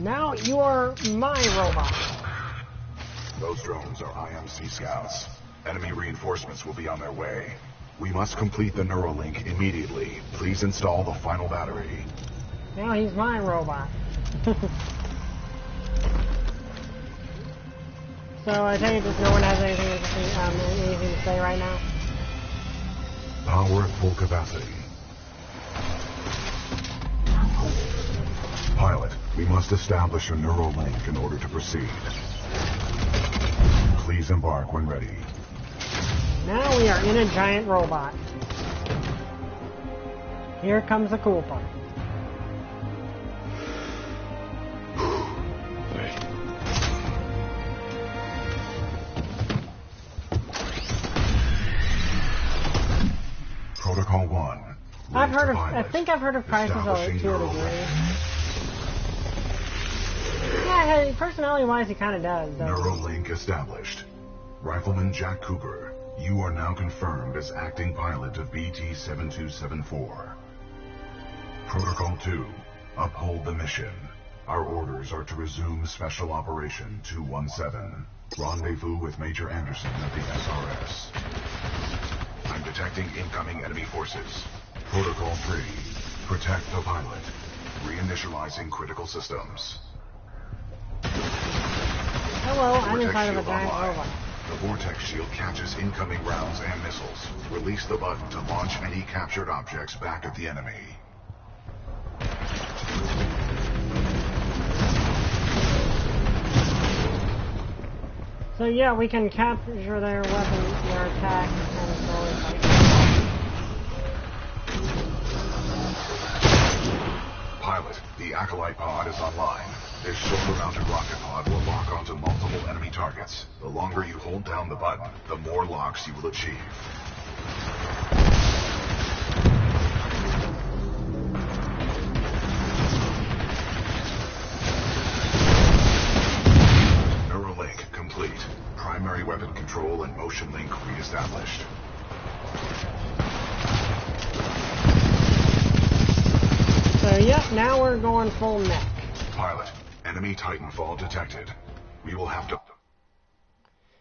Now you are my robot. Those drones are IMC scouts. Enemy reinforcements will be on their way. We must complete the Neuralink immediately. Please install the final battery. Now he's my robot. So I take it that no one has anything to say right now? Power at full capacity. Pilot, we must establish a neural link in order to proceed. Please embark when ready. Now we are in a giant robot. Here comes the cool part. Protocol 1. I think I've heard of prices to a degree. Yeah, hey, personality-wise, he kind of does. Neuralink established. Rifleman Jack Cooper, you are now confirmed as acting pilot of BT-7274. Protocol 2, uphold the mission. Our orders are to resume Special Operation 217. Rendezvous with Major Anderson at the SRS. I'm detecting incoming enemy forces. Protocol 3, protect the pilot. Reinitializing critical systems. Hello, I'm inside of a giant robot. The vortex shield catches incoming rounds and missiles. Release the button to launch any captured objects back at the enemy. So yeah, we can capture their weapons, their attacks, and throw it back. Pilot, the Acolyte pod is online. This shoulder-mounted rocket pod will lock onto multiple enemy targets. The longer you hold down the button, the more locks you will achieve. established. So, yep, now we're going full neck. Pilot, enemy Titanfall detected. We will have to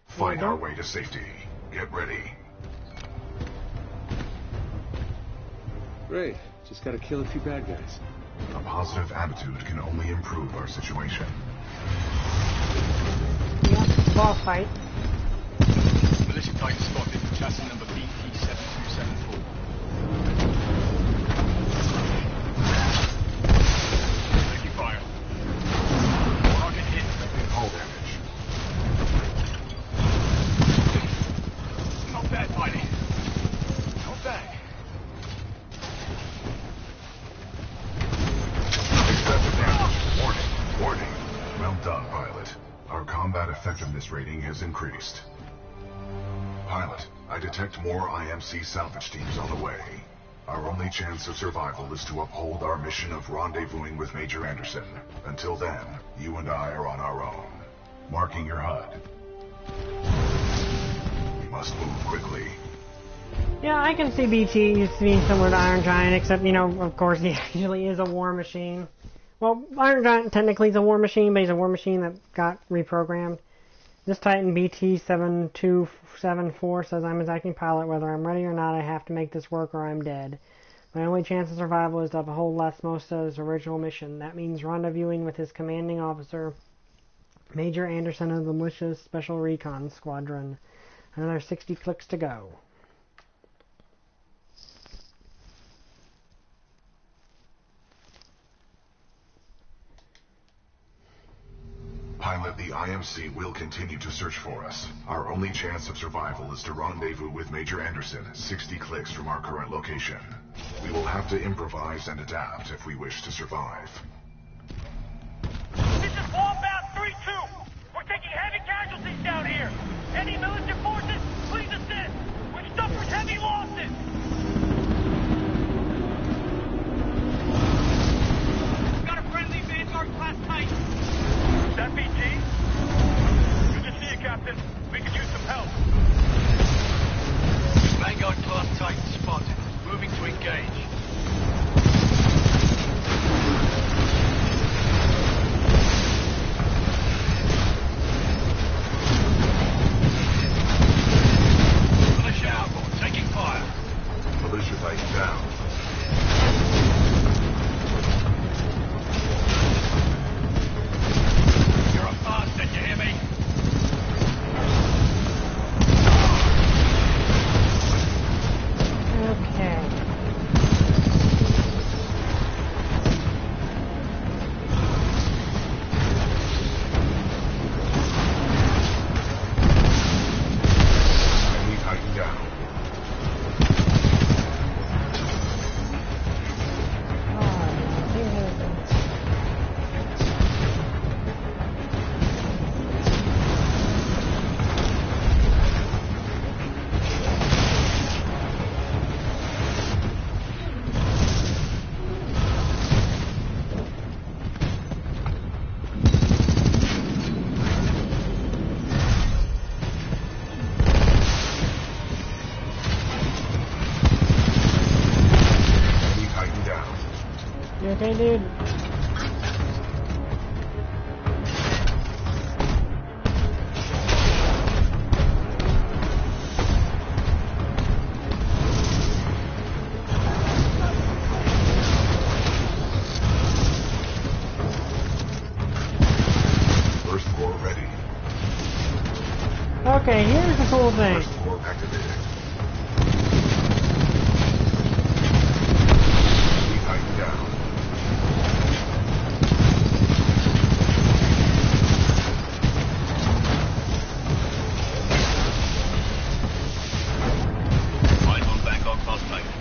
fight our way to safety. Get ready. Great. Just gotta kill a few bad guys. A positive attitude can only improve our situation. Yep, boss fight. Militia Titan spotted. Chassis number BT7274. Taking fire. Target hit. Hull damage. Not bad, Piley. Not bad. Excessive damage. Warning. Warning. Well done, pilot. Our combat effectiveness rating has increased. Pilot, I detect more IMC salvage teams on the way. Our only chance of survival is to uphold our mission of rendezvousing with Major Anderson. Until then, you and I are on our own. Marking your HUD. We must move quickly. Yeah, I can see BT being similar to Iron Giant, except, you know, of course, he actually is a war machine. Well, Iron Giant technically is a war machine, but he's a war machine that got reprogrammed. This Titan BT7274 says, I'm his acting pilot. Whether I'm ready or not, I have to make this work or I'm dead. My only chance of survival is to uphold Mosta's original mission. That means rendezvousing with his commanding officer, Major Anderson of the Militia's Special Recon Squadron. Another 60 clicks to go. Pilot, the IMC will continue to search for us. Our only chance of survival is to rendezvous with Major Anderson, 60 clicks from our current location. We will have to improvise and adapt if we wish to survive. This is Wombat 3-2. We're taking heavy casualties down here. Any militia forces, please assist. We've suffered heavy losses. Got a friendly Vanguard class Titan. That BT? Good to see you, Captain. We could use some help. Vanguard class Titan spotted. Moving to engage. Militia outboard, taking fire. Militia Titan down. Did you hear me? Okay. Enemy Titan down. You okay, dude? First core ready. Okay, here's the cool thing. First core activated. Enemy Titan down. Eyes on Vanguard class Titan.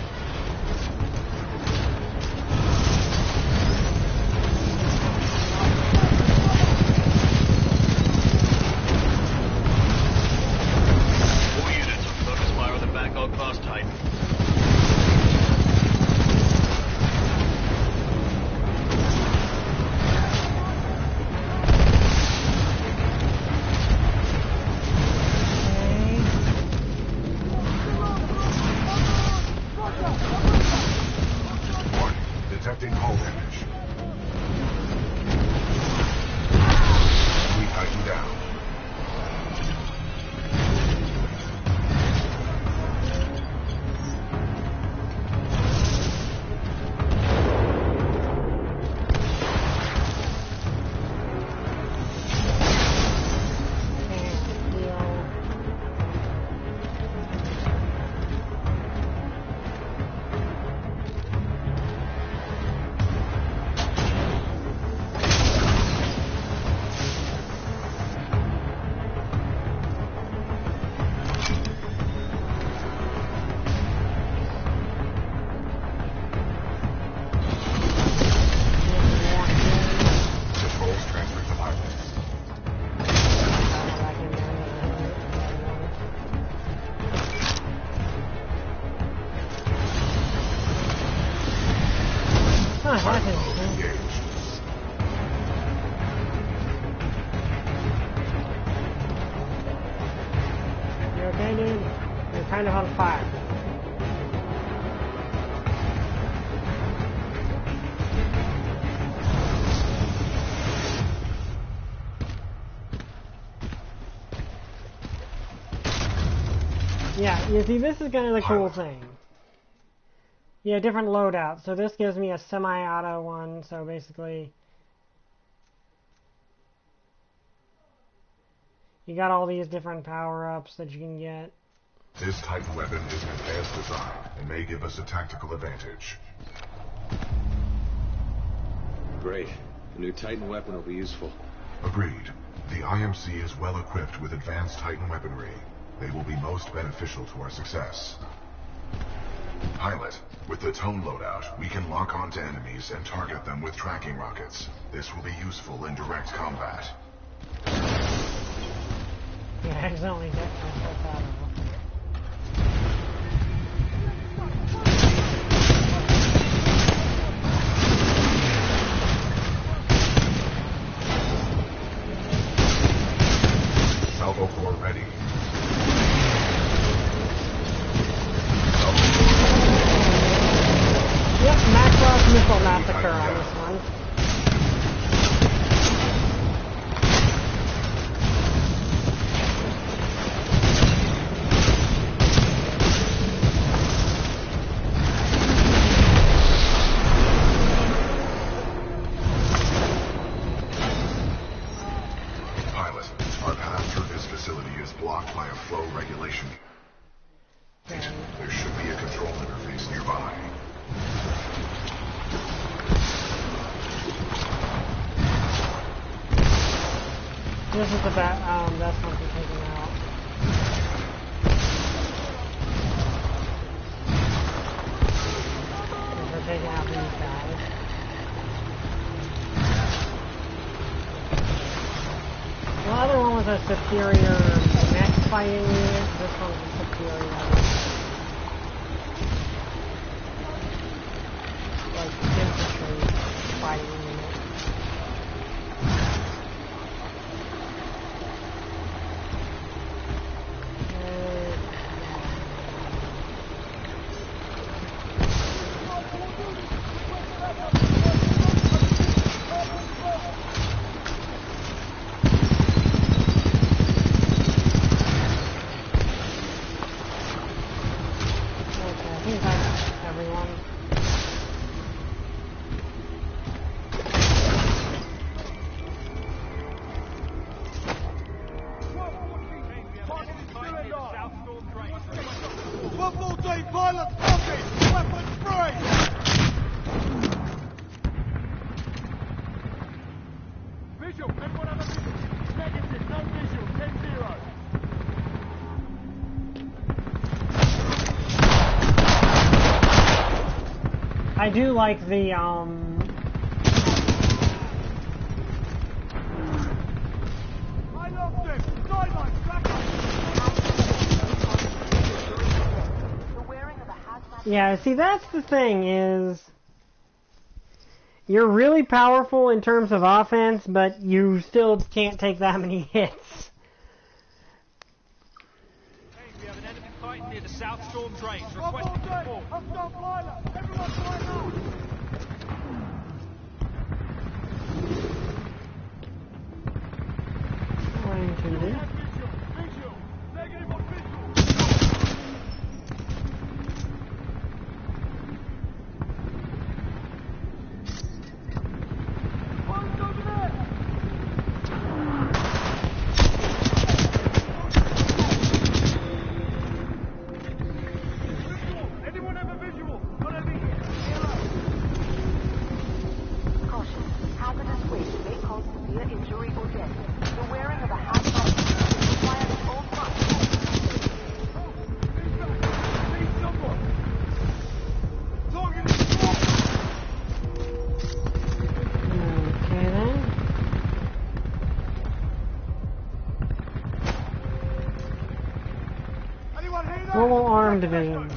All units on focus Detecting hull damage. We tighten down. Kind of on fire. Yeah, you see, this is kind of the cool thing. Yeah, different loadouts. So this gives me a semi-auto one, so basically you got all these different power-ups that you can get. This Titan weapon is an advanced design and may give us a tactical advantage. Great. The new Titan weapon will be useful. Agreed. The IMC is well equipped with advanced Titan weaponry. They will be most beneficial to our success. Pilot, with the tone loadout, we can lock onto enemies and target them with tracking rockets. This will be useful in direct combat. Yeah, I accidentally get myself out of it. Salvo core ready. Yep, Macross Missile Massacre on this one. This is the best one for taking out. We're taking out these guys. The other one was a superior mech fighting unit. This one's a superior, like, infantry fighting unit. I do like the, yeah, see, that's the thing, is you're really powerful in terms of offense, but you still can't take that many hits. Hey, we have an enemy Titan near the South Storm drains. Requesting support. Everyone line up! Recon Division.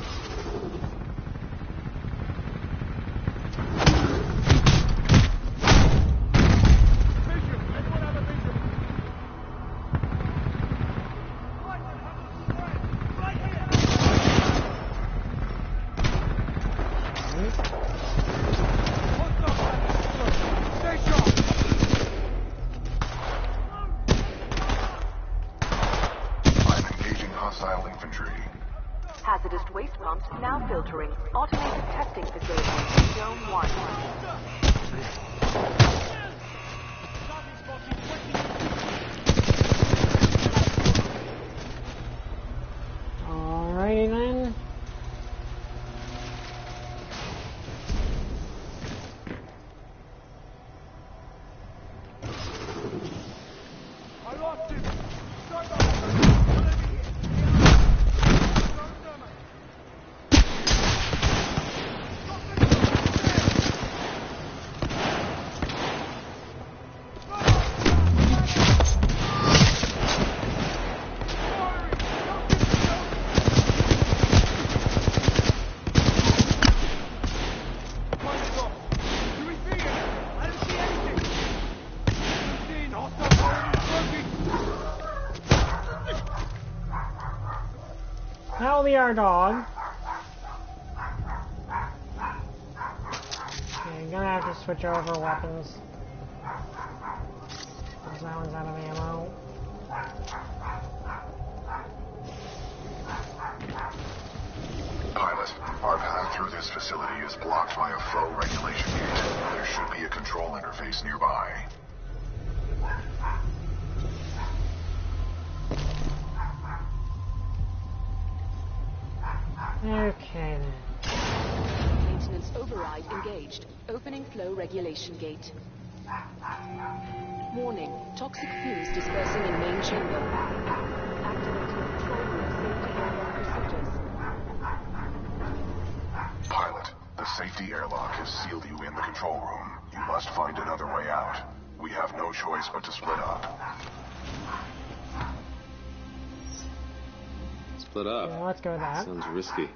Hazardous waste pumps now filtering. Automated testing facility. Zone 1. Alrighty then. I lost him. That'll be our dog. Okay, gonna have to switch over weapons. Because that one's out of ammo. Pilot, our path through this facility is blocked by a flow regulation gate. There should be a control interface nearby. Okay then. Maintenance override engaged. Opening flow regulation gate. Warning. Toxic fumes dispersing in main chamber. Activating control room safety airlock procedures. Pilot, the safety airlock has sealed you in the control room. You must find another way out. We have no choice but to split up. Split up. Yeah, let's go with that. Sounds risky.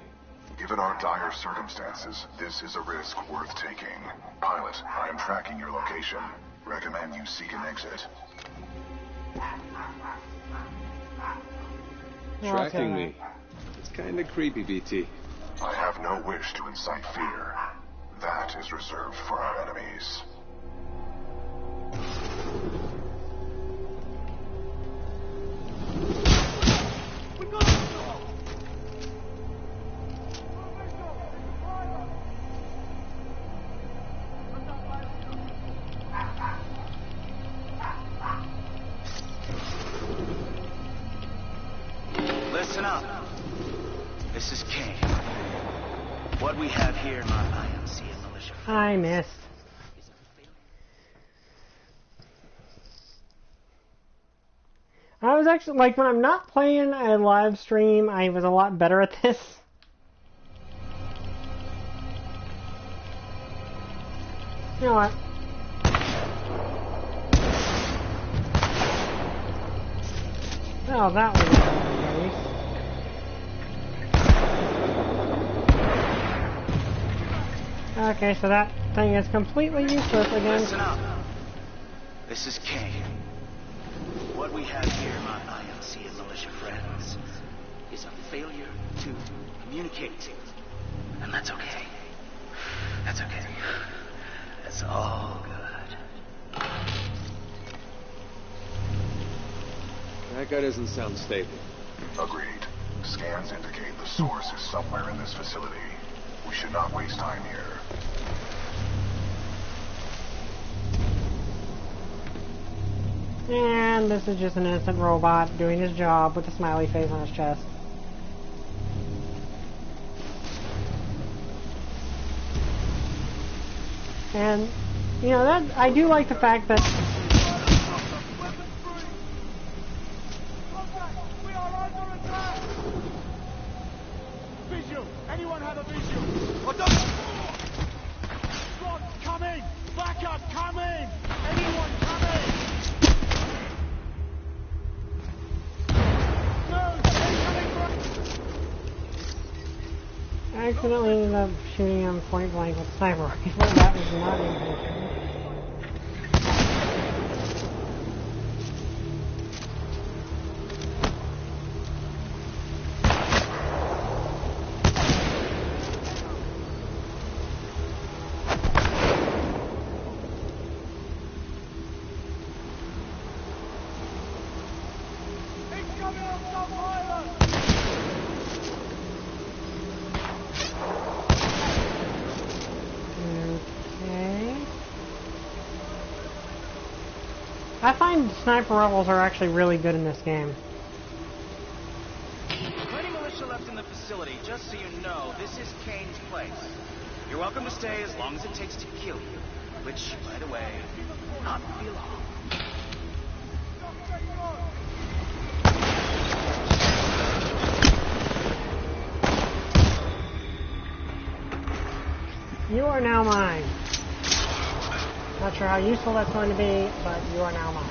Given our dire circumstances, this is a risk worth taking. Pilot, I am tracking your location. Recommend you seek an exit. Tracking me. It's kinda creepy, BT. I have no wish to incite fear. That is reserved for our enemies. Listen up. This is King. What we have here in our IMC and militia. I missed. I was actually, like, when I'm not playing a live stream, I was a lot better at this. You know what? Oh, that was nice. Okay, so that thing is completely useless again. Listen up. This is King. What we have here, my IMC and militia friends, is a failure to communicate. And that's okay. That's okay. That's all good. That guy doesn't sound stable. Agreed. Scans indicate the source is somewhere in this facility. We should not waste time here. And this is just an innocent robot doing his job with a smiley face on his chest. And, you know, that I do like the fact that Visual! Anyone have a visual? Squad's coming! Backup coming! Anyone coming? No! Incoming! accidentally ended up shooting him point blank with a sniper rifle. That was not intentional. I find sniper rifles are actually really good in this game. Plenty militia left in the facility, just so you know, this is Kane's place. You're welcome to stay as long as it takes to kill you. Which, by the way, not be long. You are now mine. Not sure how useful that's going to be, but you are now mine.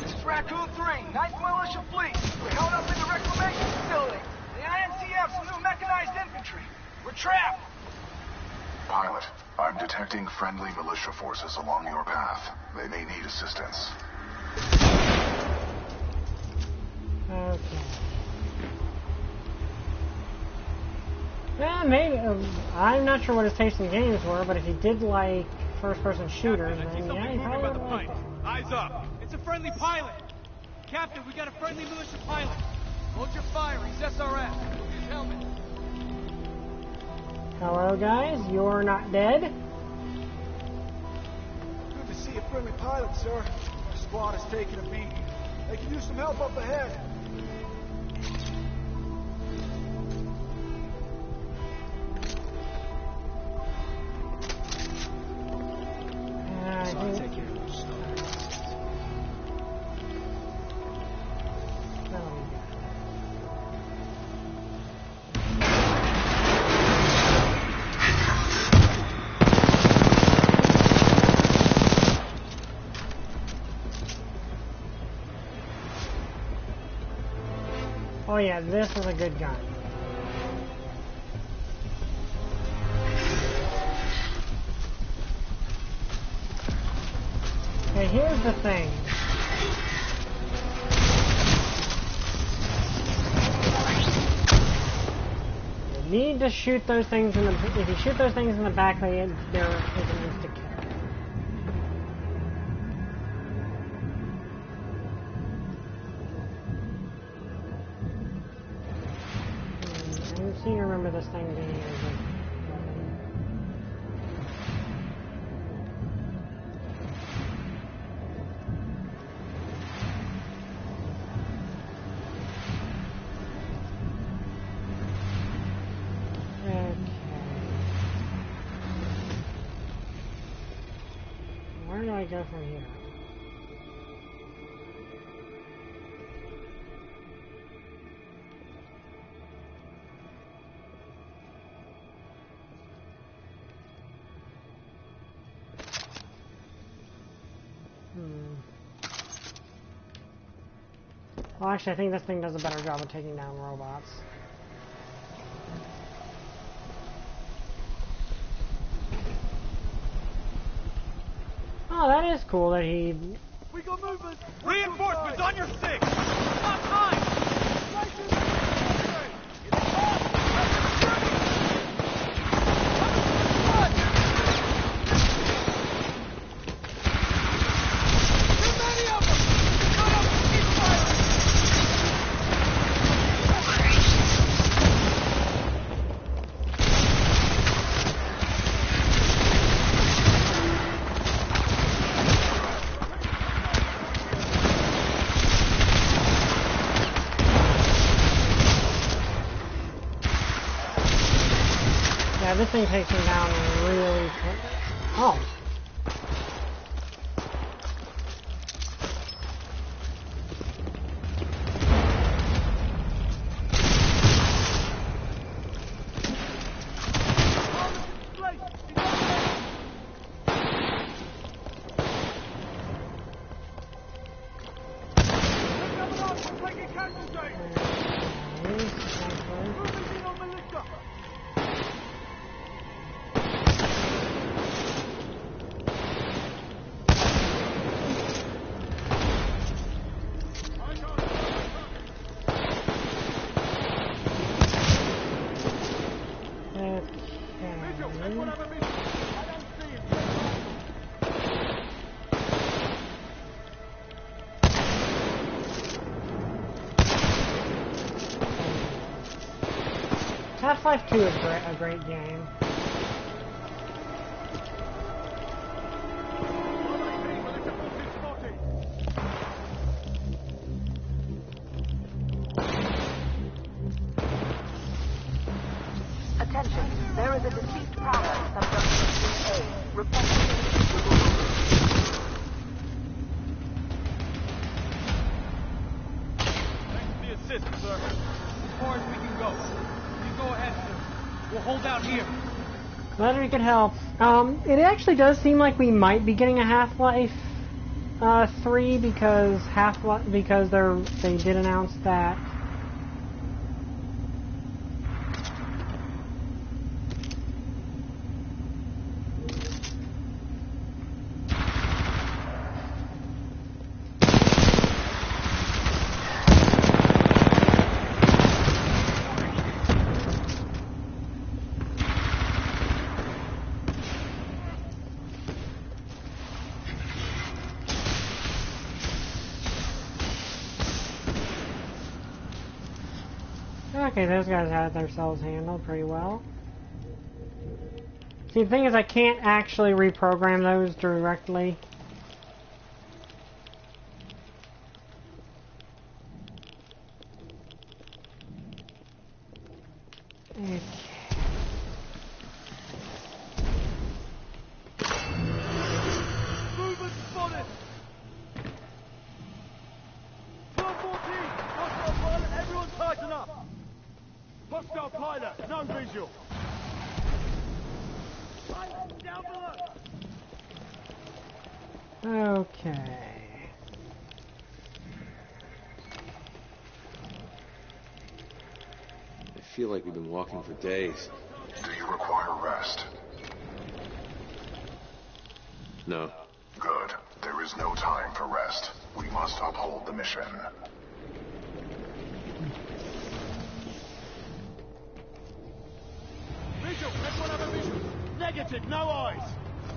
This is Raccoon 3, 9th Militia Fleet. We're held up in the reclamation facility. The INC have some new mechanized infantry. We're trapped. Pilot, I'm detecting friendly militia forces along your path. They may need assistance. Okay. Yeah, maybe. I'm not sure what his taste in games were, but if he did like first-person shooters, then yeah, he probably would like it. Eyes up! It's a friendly pilot! Captain, we got a friendly militia pilot! Hold your fire, he's SRF. His helmet. Hello, guys. You're not dead. Good to see a friendly pilot, sir. Our squad is taking a beat. They can use some help up ahead. So I'll take care of those stuff. Oh yeah, this is a good gun. Okay, here's the thing. You need to shoot those things in the... If you shoot those things in the back, there is an instant kill. I seem to remember this thing being a good... Where do I go from here? Well, actually, I think this thing does a better job of taking down robots. Oh, that is cool that he... We got movement! Reinforcements on your six! Stop time! Yeah, this thing takes him down really quick. Oh. Half-Life 2 is a great game. Attention, there is a deceased prowler subject 3A. Reporting. Thanks for the assist, sir. As far as we can go. You go ahead, sir. We'll hold out here. Glad we could help. It actually does seem like we might be getting a Half-Life 3 because they did announce that. Okay, those guys had themselves handled pretty well. See, the thing is, I can't actually reprogram those directly. Okay. Movement spotted! 1214! Hostile pilot, everyone tighten up! Hostile pilot, no visual! Pilot, down below! Okay. I feel like we've been walking for days. Do you require rest? No. Good. There is no time for rest. We must uphold the mission. Visual, everyone have a visual! Negative, no eyes!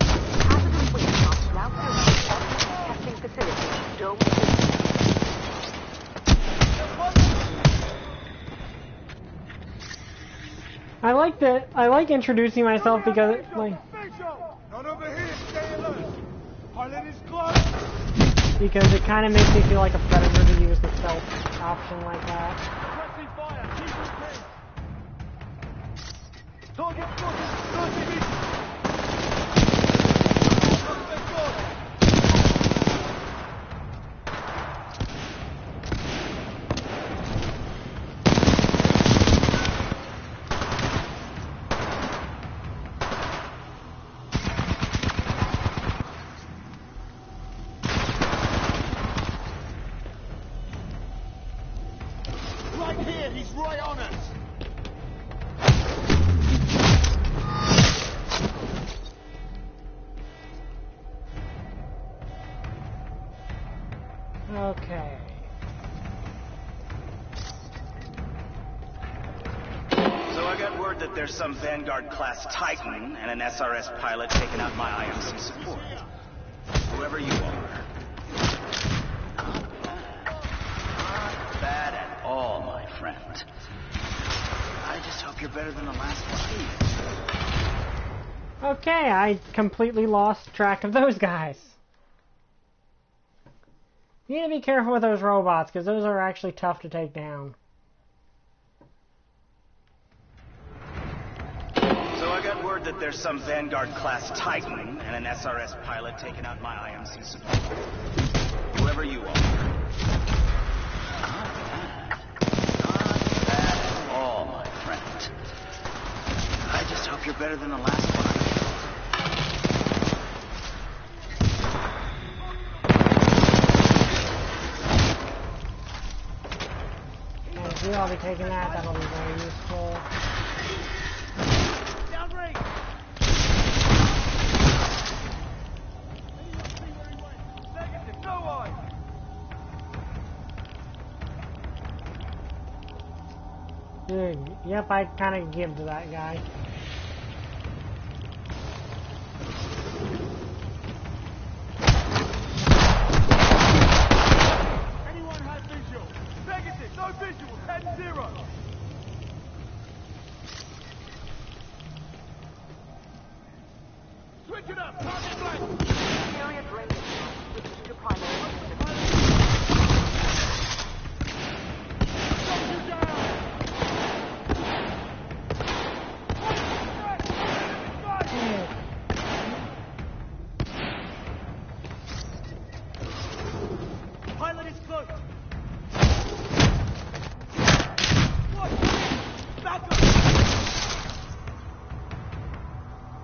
Hazardous waste drops now surround all testing facilities. Don't move. I like introducing myself because it, like Not over here, stay alert! Pilot is close! because it kind of makes me feel like a predator to use the stealth option like that. Pressing fire, keep your pace! Target spotted, 30 meters! Right here, he's right on us! Okay. So I got word that there's some Vanguard-class Titan and an SRS pilot taking out my IMC support. Whoever you are. Not bad at all, my friend. I just hope you're better than the last one. Okay, I completely lost track of those guys. You need to be careful with those robots, because those are actually tough to take down. So I got word that there's some Vanguard-class Titan and an SRS pilot taking out my IMC support. Whoever you are. Not bad at all, my friend. I just hope you're better than the last one. you. I'll be taking that. That'll be very useful. Downrange! Negative, no eye! Dude, yep, I kind of give to that guy. Anyone have visual? Negative, no visual, 10-0. Switch it up, target blank. Serious range. Switch to primary. Shut you down! Pilot is close. What? Back up!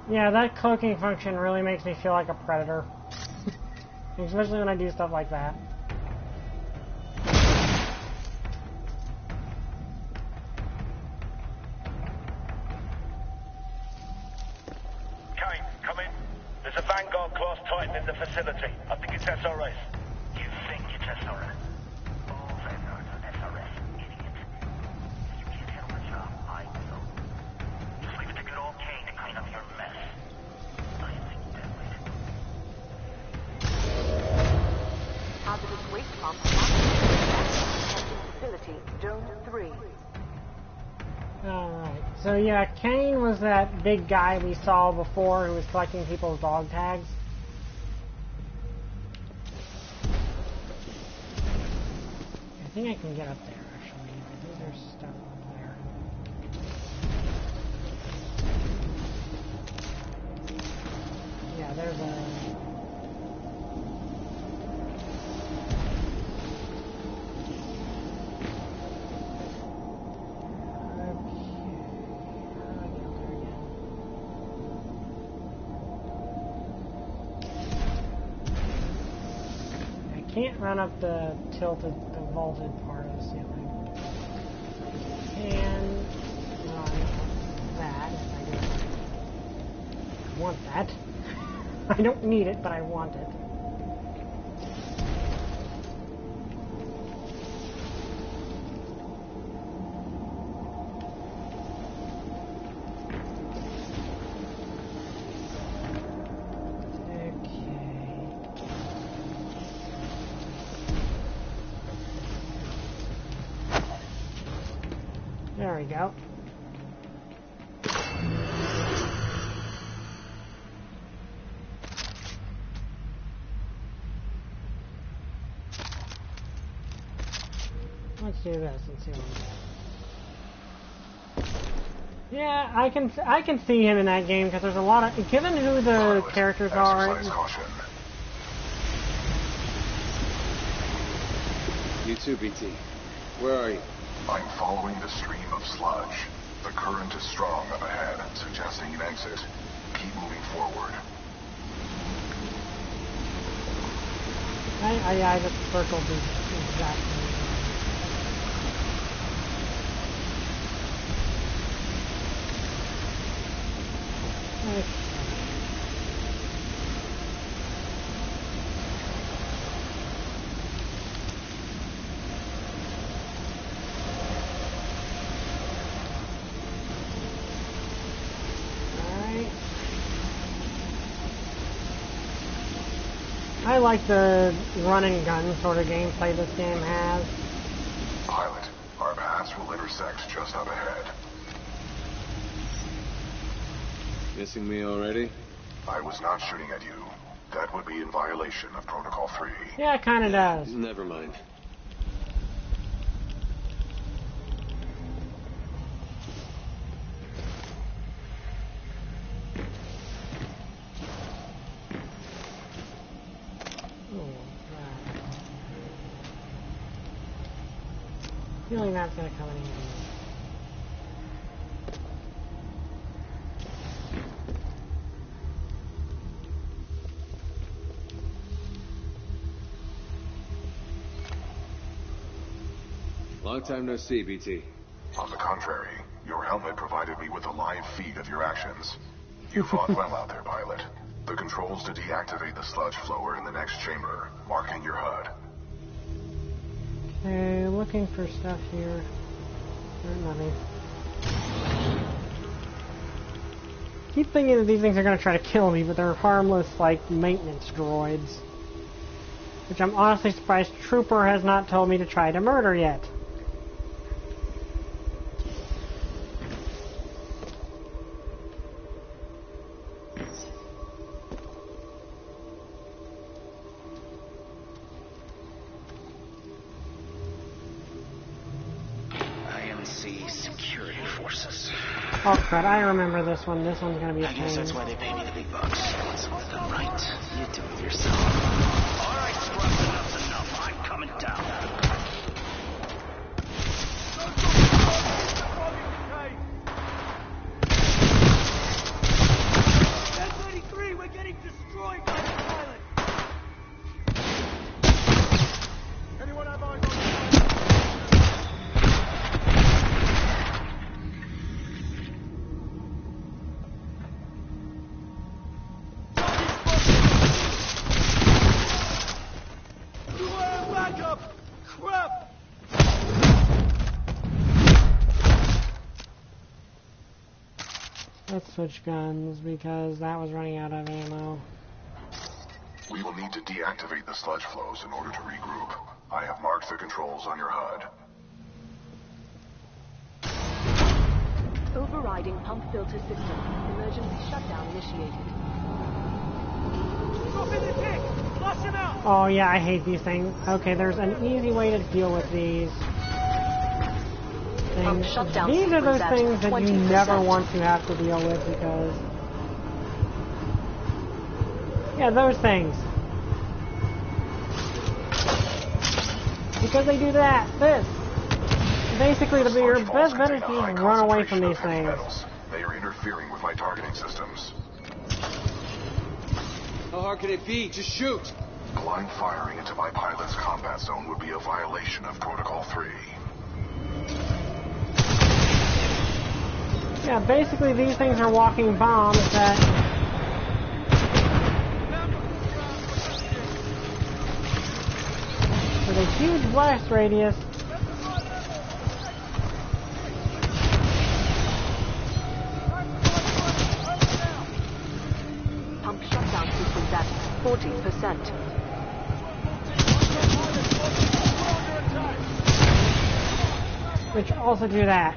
Yeah, that cloaking function really makes me feel like a predator. Especially when I do stuff like that. Kane, come in. There's a Vanguard class Titan in the facility. I think it's SRS. You think it's SRS? All Vanguards are SRS, idiot. If you can't handle the job, I will. Just leave it to good old Kane to clean up your mess. I think that way. Hazardous waste pump. Testing facility, Zone 3. Alright, so yeah, Kane was that big guy we saw before who was collecting people's dog tags. I think I can get up there, actually. I think there's stuff up there. Yeah, there's a... Can't run up the tilted, the vaulted part of the ceiling. And no, I don't want that. I want that. I don't need it, but I want it. There we go. Let's do this and see what we get. Yeah, I can see him in that game because there's a lot of, given who the characters are. You too, BT. Where are you? I'm following the stream of sludge. The current is strong up ahead, suggesting an exit. Keep moving forward. I just circled the exact thing. I like the run and gun sort of gameplay this game has. Pilot, our paths will intersect just up ahead. Missing me already? I was not shooting at you. That would be in violation of Protocol 3. Yeah, it kind of does. Never mind. Feeling that's going to come in handy. Long time no see, BT. On the contrary, your helmet provided me with a live feed of your actions. You fought well out there, pilot. The controls to deactivate the sludge flow are in the next chamber, marking your HUD. Okay, looking for stuff here. There's nothing. Keep thinking that these things are going to try to kill me, but they're harmless, like, maintenance droids. Which I'm honestly surprised Trooper has not told me to try to murder yet. IMC security forces. Oh crud, I remember this one. This one's gonna be a pain. I guess that's why they pay me the big bucks. When something's done right, you do it yourself. Alright, scrubs, enough's enough. I'm coming down. 1033, we're getting destroyed by the pilot. Anyone have eyes on the backup! Crap! Let's switch guns because that was running out of ammo. We will need to deactivate the sludge flows in order to regroup. I have marked the controls on your HUD. Overriding pump filter system. Emergency shutdown initiated. Drop in the tick! Flush him out! Oh yeah, I hate these things. Okay, there's an easy way to deal with these things. These are those things that you never want to have to deal with because... Yeah, those things. Because they do that. This. Basically, your best bet is to just run away from these things. They are interfering with my targeting systems. How hard can it be? Just shoot! Blind firing into my pilot's combat zone would be a violation of Protocol 3. Yeah, basically these things are walking bombs that... with a huge blast radius. Pump shutdown sequence at 40%. Which also do that.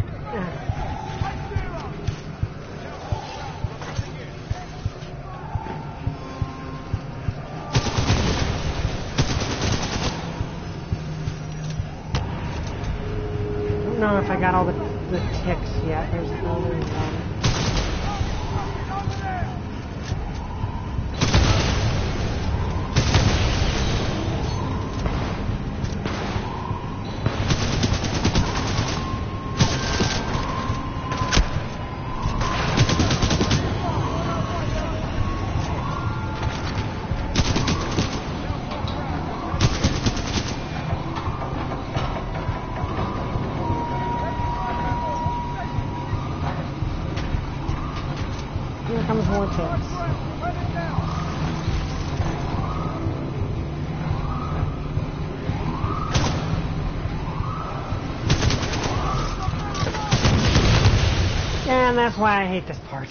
I don't know if I got all the ticks yet. There's another one. Here comes more ticks. And that's why I hate this part.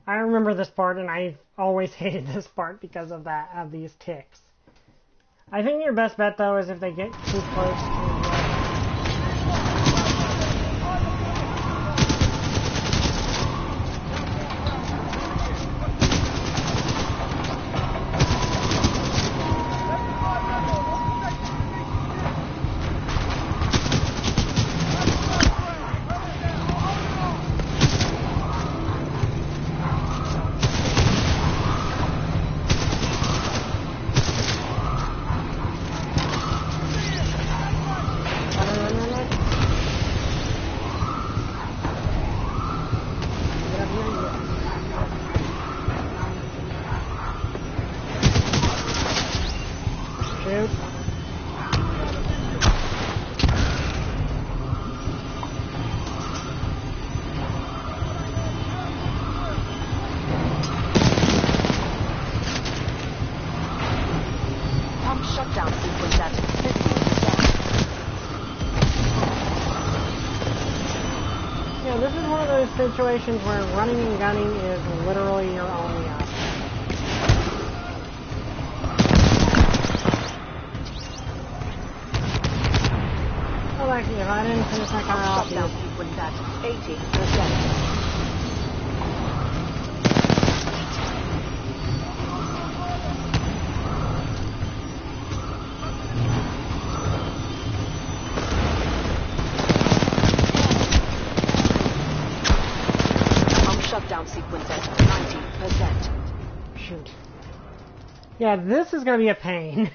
I remember this part, and I always hated this part because of that, of these ticks. I think your best bet, though, is if they get too close to Pump shutdown sequence at 50%. Yeah, this is one of those situations where running and gunning is literally your only option. Well, actually, if I didn't finish my car off, Shutdown sequence at 80%. Shutdown sequence at 90%. Shoot. Yeah, this is going to be a pain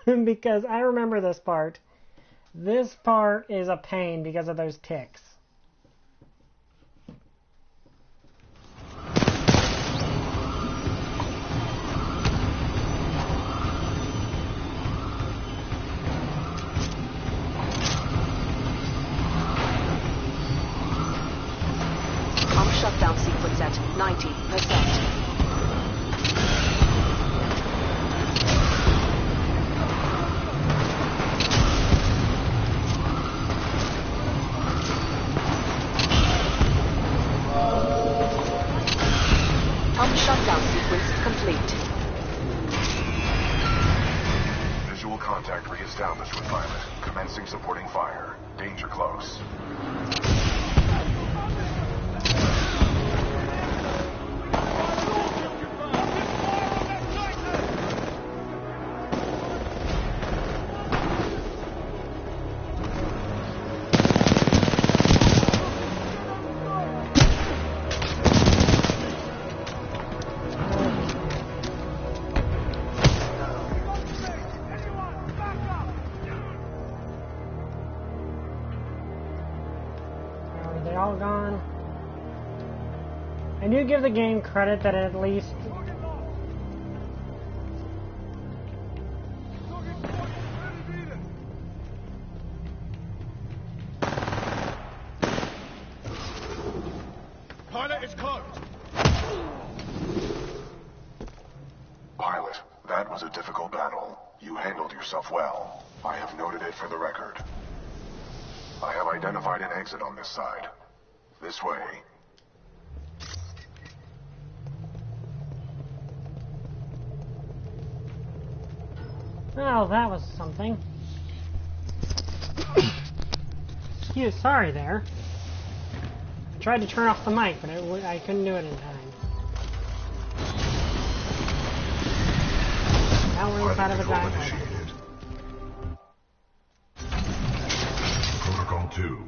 because I remember this part. This part is a pain because of those ticks. Shutdown sequence at 90%. Shutdown sequence complete. Visual contact re-established with pilot. Commencing supporting fire. Danger close. All gone. I do give the game credit that at least Pilot is closed. Pilot, that was a difficult battle. You handled yourself well. I have noted it for the record. I have identified an exit on this side. This way. Oh, that was something. Excuse, sorry there. I tried to turn off the mic, but I couldn't do it in time. Now we're inside of a giant initiated. Protocol 2.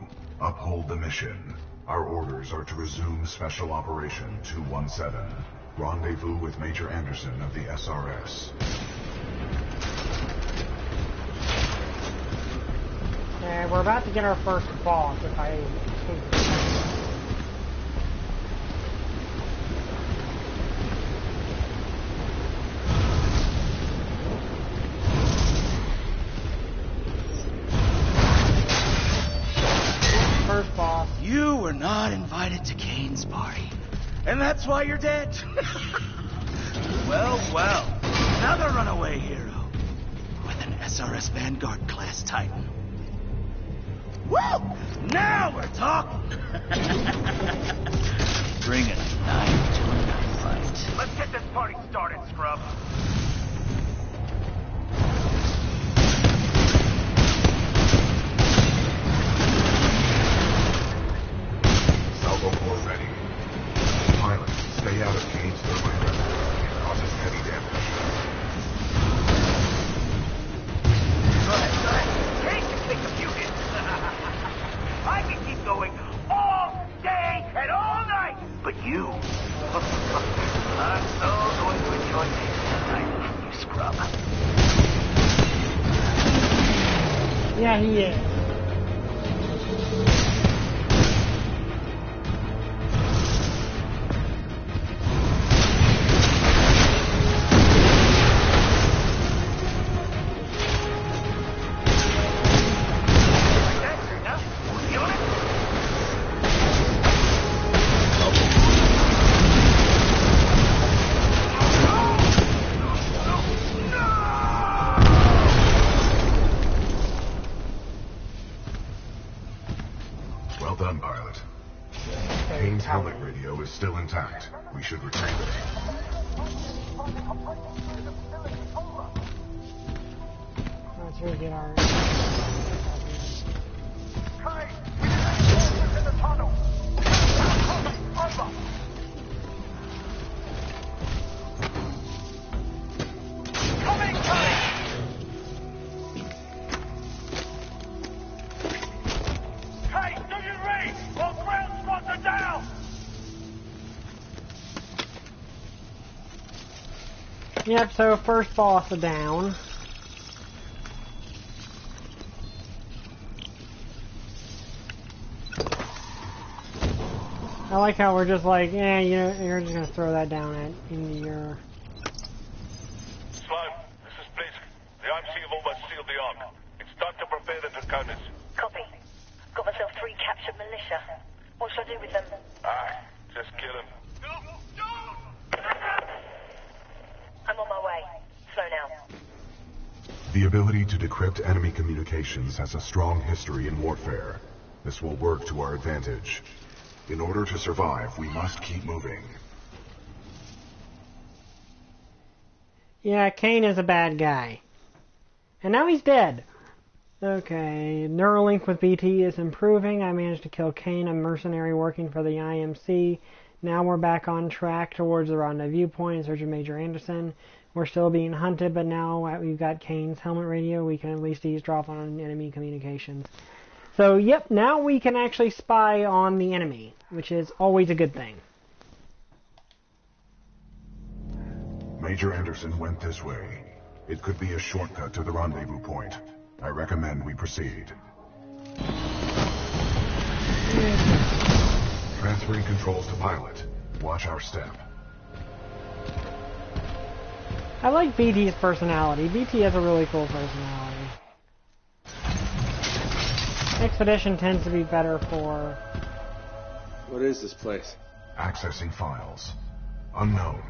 Uphold the mission. Our orders are to resume Special Operation 217. Rendezvous with Major Anderson of the SRS. And we're about to get our first boss, if I first boss. You were not invited to Kane's party, and that's why you're dead. Well, well, another runaway hero with an SRS Vanguard class Titan. Woo! Now we're talking. Bring a knife to a knife fight. Let's get this party started, scrub. Salvo 4 ready. Pilot, stay out of Kane's thermite reservoir. It causes heavy damage. Go ahead. Kane can take a few hits. I can keep going all day and all night. But you, I'm so going to enjoy this tonight, you scrub. Yeah, he is. is still intact. We should retain it. Let's really get our... Kai, we need access in the tunnel. Over. Coming, Kai! Kai, do you read? All ground spots are down! Yep, so first boss is down. I like how we're just like, yeah, you know, you're just gonna throw that down into your... Sloan, this is Blisk. The IMC have almost sealed the Ark. It's time to prepare the Draconis. Copy. Got myself 3 captured militia. What should I do with them? Just kill them. I'm on my way. Slow now. The ability to decrypt enemy communications has a strong history in warfare. This will work to our advantage. In order to survive, we must keep moving. Yeah, Kane is a bad guy. And now he's dead. Okay, Neuralink with BT is improving. I managed to kill Kane, a mercenary working for the IMC. Now we're back on track towards the rendezvous point in search of Major Anderson. We're still being hunted, but now we've got Kane's helmet radio. We can at least eavesdrop on enemy communications. So, yep, now we can actually spy on the enemy, which is always a good thing. Major Anderson went this way. It could be a shortcut to the rendezvous point. I recommend we proceed. Transferring controls to pilot. Watch our step. I like BT's personality. BT has a really cool personality. Expedition tends to be better for... What is this place? Accessing files. Unknown.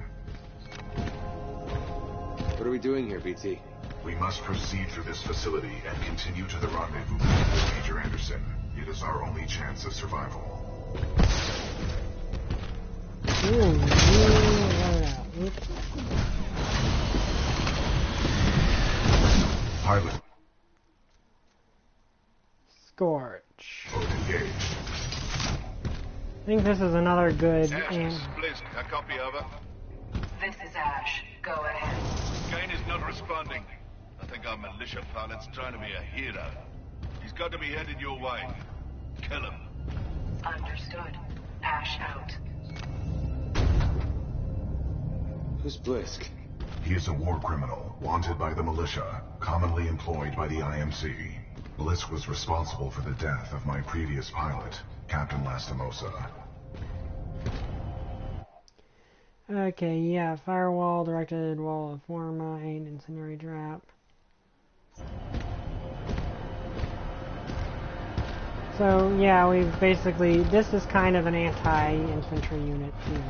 What are we doing here, BT? We must proceed through this facility and continue to the rendezvous point with Major Anderson. It is our only chance of survival. Pilot. Scorch. Boat engaged. I think this is another good... Blisk, a copy, over. This is Ash. Go ahead. Kane is not responding. I think our militia pilot's trying to be a hero. He's got to be headed your way. Kill him. Understood. Ash out. Who's Blisk? He is a war criminal, wanted by the militia, commonly employed by the IMC. Blisk was responsible for the death of my previous pilot, Captain Lastimosa. Okay, yeah, firewall, directed wall of forma, and incendiary trap. So, yeah, we've basically, this is kind of an anti-infantry unit, too.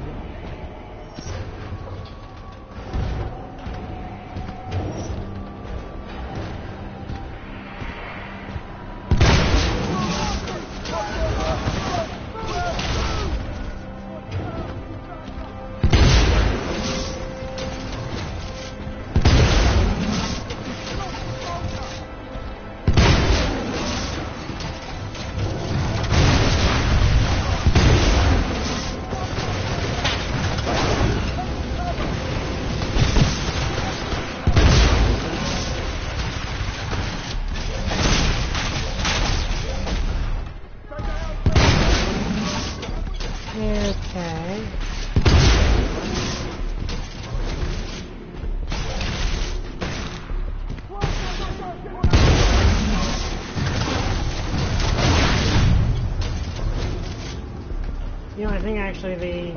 I think actually the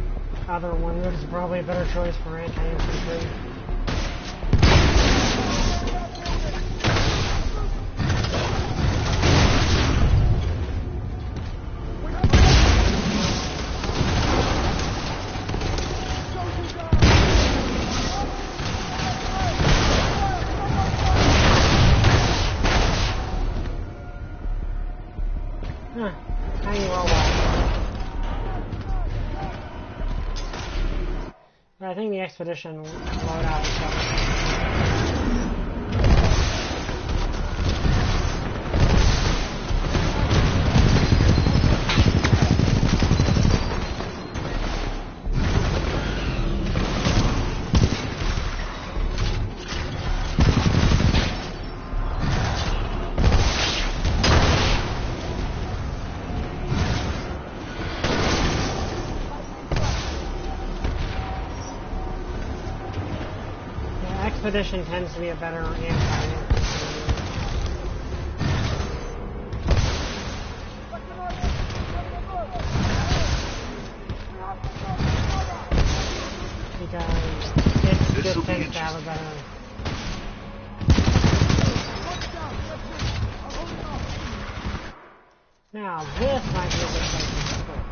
other one is probably a better choice for anti-infantry. Expedition loadout is better. Expedition tends to be a better anti-infantry. Because it just tends to have a better... Now, this might be a good place to score.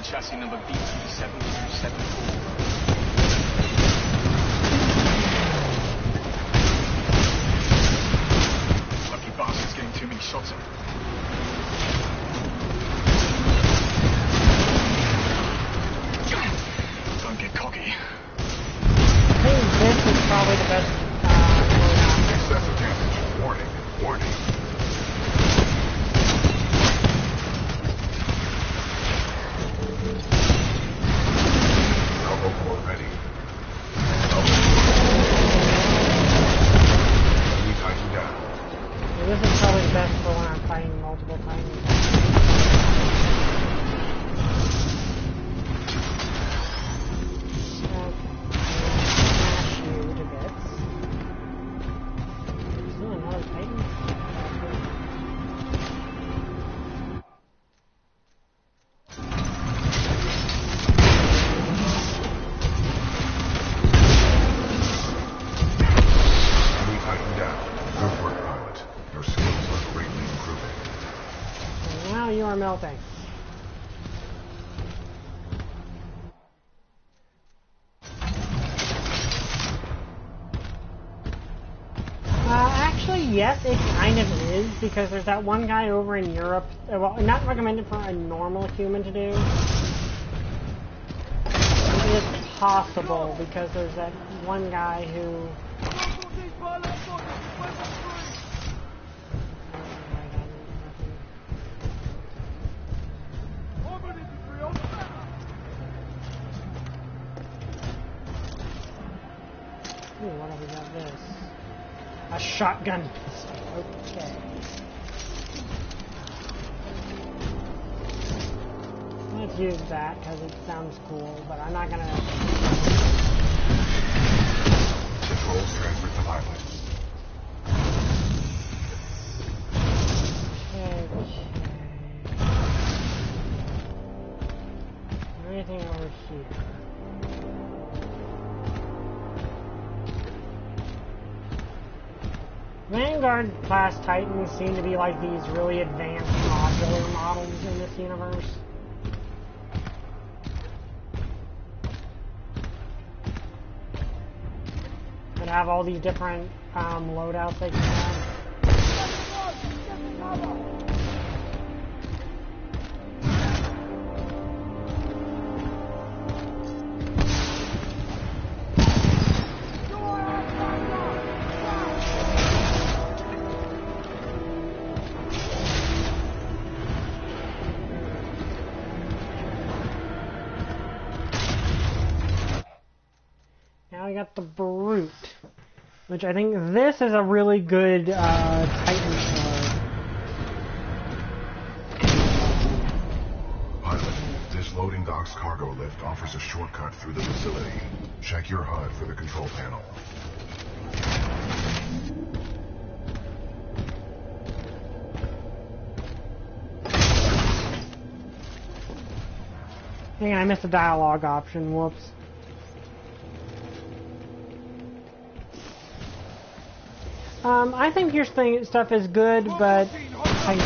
Chassis number BT7274. Lucky bastard's getting too many shots at him. Don't get cocky. I think this is probably the best loadout. Excessive damage. Warning. Warning. Ready. Titan down. So this is probably the best for when I'm fighting multiple Titans. Smash you to bits. Still another Titan? You are melting. Actually, yes, it kind of is, because there's that one guy over in Europe, well, not recommended for a normal human to do. It is possible, because there's that one guy who... Ooh, what have we got this? A shotgun pistol. Okay. Let's use that because it sounds cool, but I'm not gonna... Controls transferred to pilot. Okay. Anything over here? Vanguard class Titans seem to be like these really advanced modular models in this universe. That have all these different loadouts they can have. got the Brute, which I think this is a really good Titan sword. Pilot, this loading dock's cargo lift offers a shortcut through the facility. Check your HUD for the control panel. Hang on, I missed the dialogue option. Whoops. I think your stuff is good, but We're under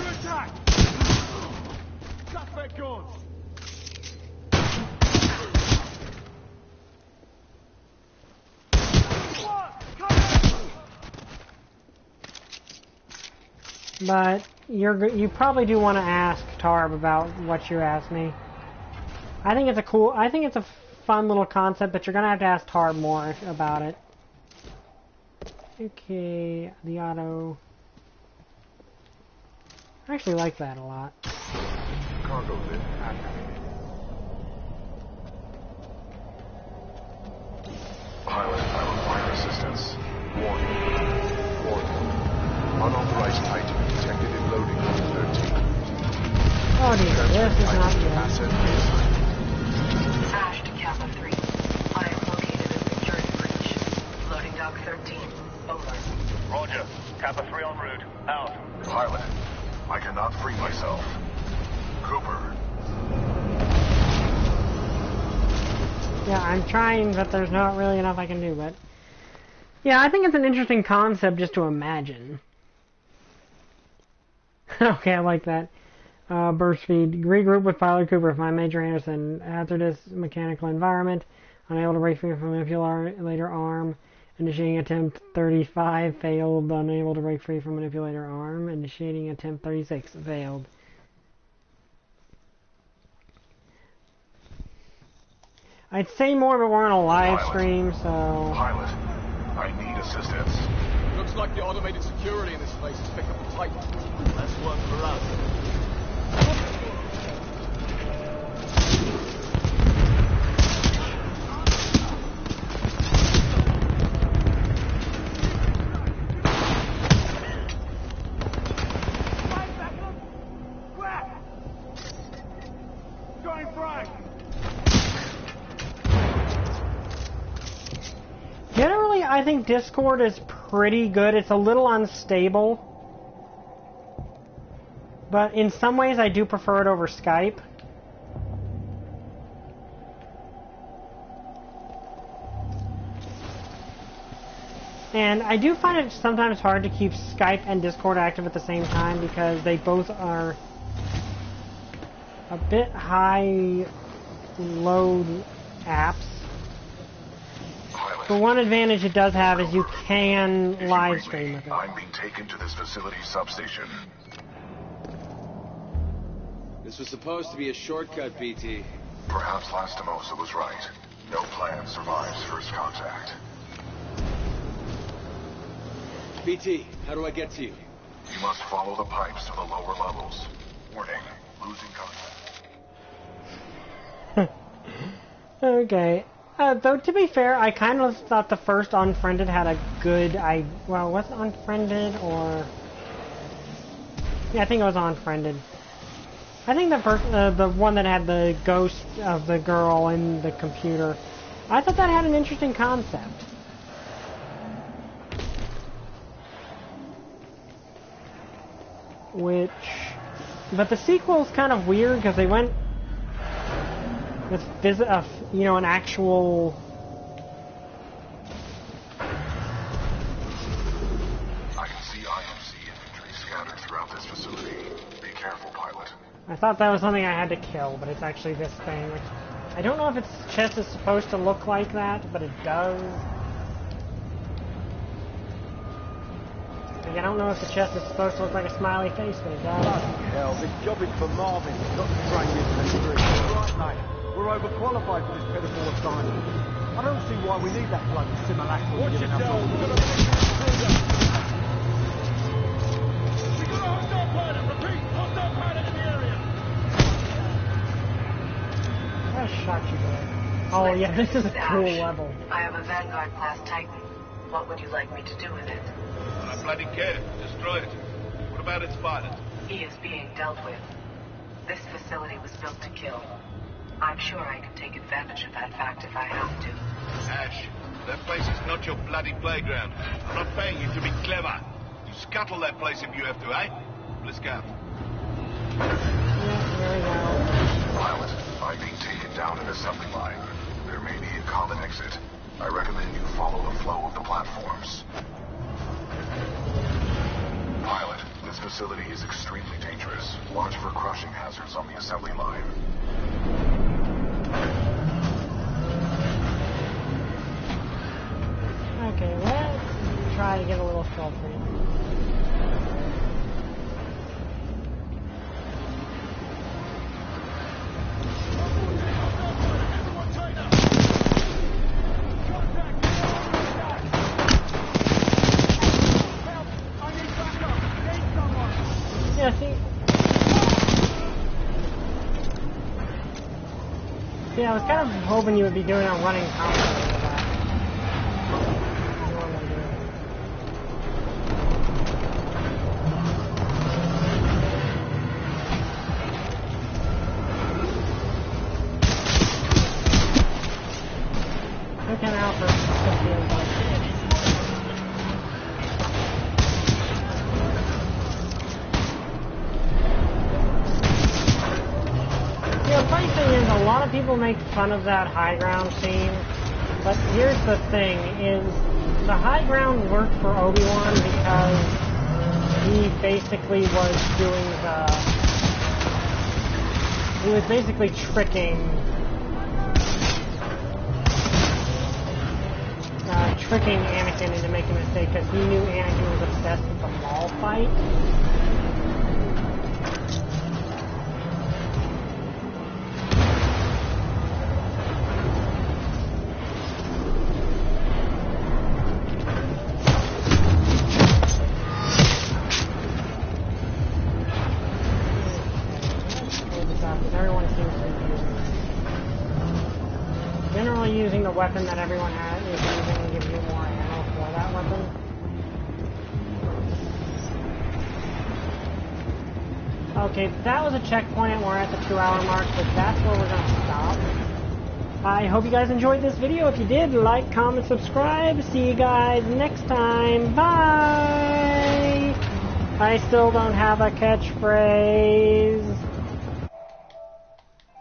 attack! Suspect gone! But you probably do want to ask Tarb about what you asked me. I think it's a fun little concept, but you're gonna have to ask Tarb more about it. Okay, the auto. I actually like that a lot. Cargo lift activated. Pilot, I require assistance. Warning. Unauthorized Titan detected in loading dock 13. Oh dear, this is not good. Asset Ash to Kappa 3. I am located in security breach. Loading dock 13. Over. Roger. Kappa 3 en route. Out. Pilot, I cannot free myself. Cooper. Yeah, I'm trying, but there's not really enough I can do, but... Yeah, I think it's an interesting concept just to imagine. Okay, I like that. Burst feed. Regroup with Pilot Cooper. Find Major Anderson. Hazardous mechanical environment. Unable to break free from manipulator arm. Initiating attempt 35. Failed. Unable to break free from manipulator arm. Initiating attempt 36. Failed. I'd say more, but we're on a live stream, so... Pilot, I need assistance. Looks like the automated security in this place has picked up a Titan. Less work for us. Generally, I think Discord is pretty good. It's a little unstable. But in some ways, I do prefer it over Skype. And I do find it sometimes hard to keep Skype and Discord active at the same time because they both are a bit high load apps. The one advantage it does have is you can live stream with it. I'm being taken to this facility substation. This was supposed to be a shortcut, BT. Perhaps Lastimosa was right. No plan survives first contact. BT, how do I get to you? You must follow the pipes to the lower levels. Warning, losing contact. Okay. Though, to be fair, I kind of thought the first Unfriended had a good... Well, was it Unfriended, or... Yeah, I think it was Unfriended. I think the one that had the ghost of the girl in the computer, I thought that had an interesting concept. But the sequel's kind of weird, because they went with an actual... I can see IMC infantry scattered throughout this facility. Be careful, pilot. I thought that was something I had to kill, but it's actually this thing, which... I don't know if its chest is supposed to look like that, but it does. Like, I don't know if the chest is supposed to look like a smiley face, but it does. Bloody hell, this job is for Marvin, not to train the infantry. Right, mate. We're overqualified for this pitiful assignment. I don't see why we need that bloody simulacrum. Watch yourself, we're gonna make it through. We got a hostile pilot, repeat, hostile pilot in the area. I shot you there. Oh yeah, this is a cool level. I have a Vanguard-class Titan. What would you like me to do with it? I bloody care. Destroy it. What about its pilot? He is being dealt with. This facility was built to kill. I'm sure I can take advantage of that fact if I have to. Ash, that place is not your bloody playground. I'm not paying you to be clever. You scuttle that place if you have to, eh? Let's go. Pilot, I'm being taken down an assembly line. There may be a common exit. I recommend you follow the flow of the platforms. Pilot, this facility is extremely dangerous. Watch for crushing hazards on the assembly line. Okay, let's try to get a little stealthy. Yeah, I was kind of hoping you would be doing a running commentary with that. Okay, now for the funny thing is, a lot of people make fun of that high ground scene, but here's the thing, is the high ground worked for Obi-Wan because he basically was doing he was basically tricking Anakin into making a mistake, because he knew Anakin was obsessed with the Maul fight. Using the weapon that everyone is using and gives you more ammo for that weapon. Okay, that was a checkpoint, and we're at the 2-hour mark, but that's where we're going to stop. I hope you guys enjoyed this video. If you did, like, comment, subscribe. See you guys next time. Bye! I still don't have a catchphrase.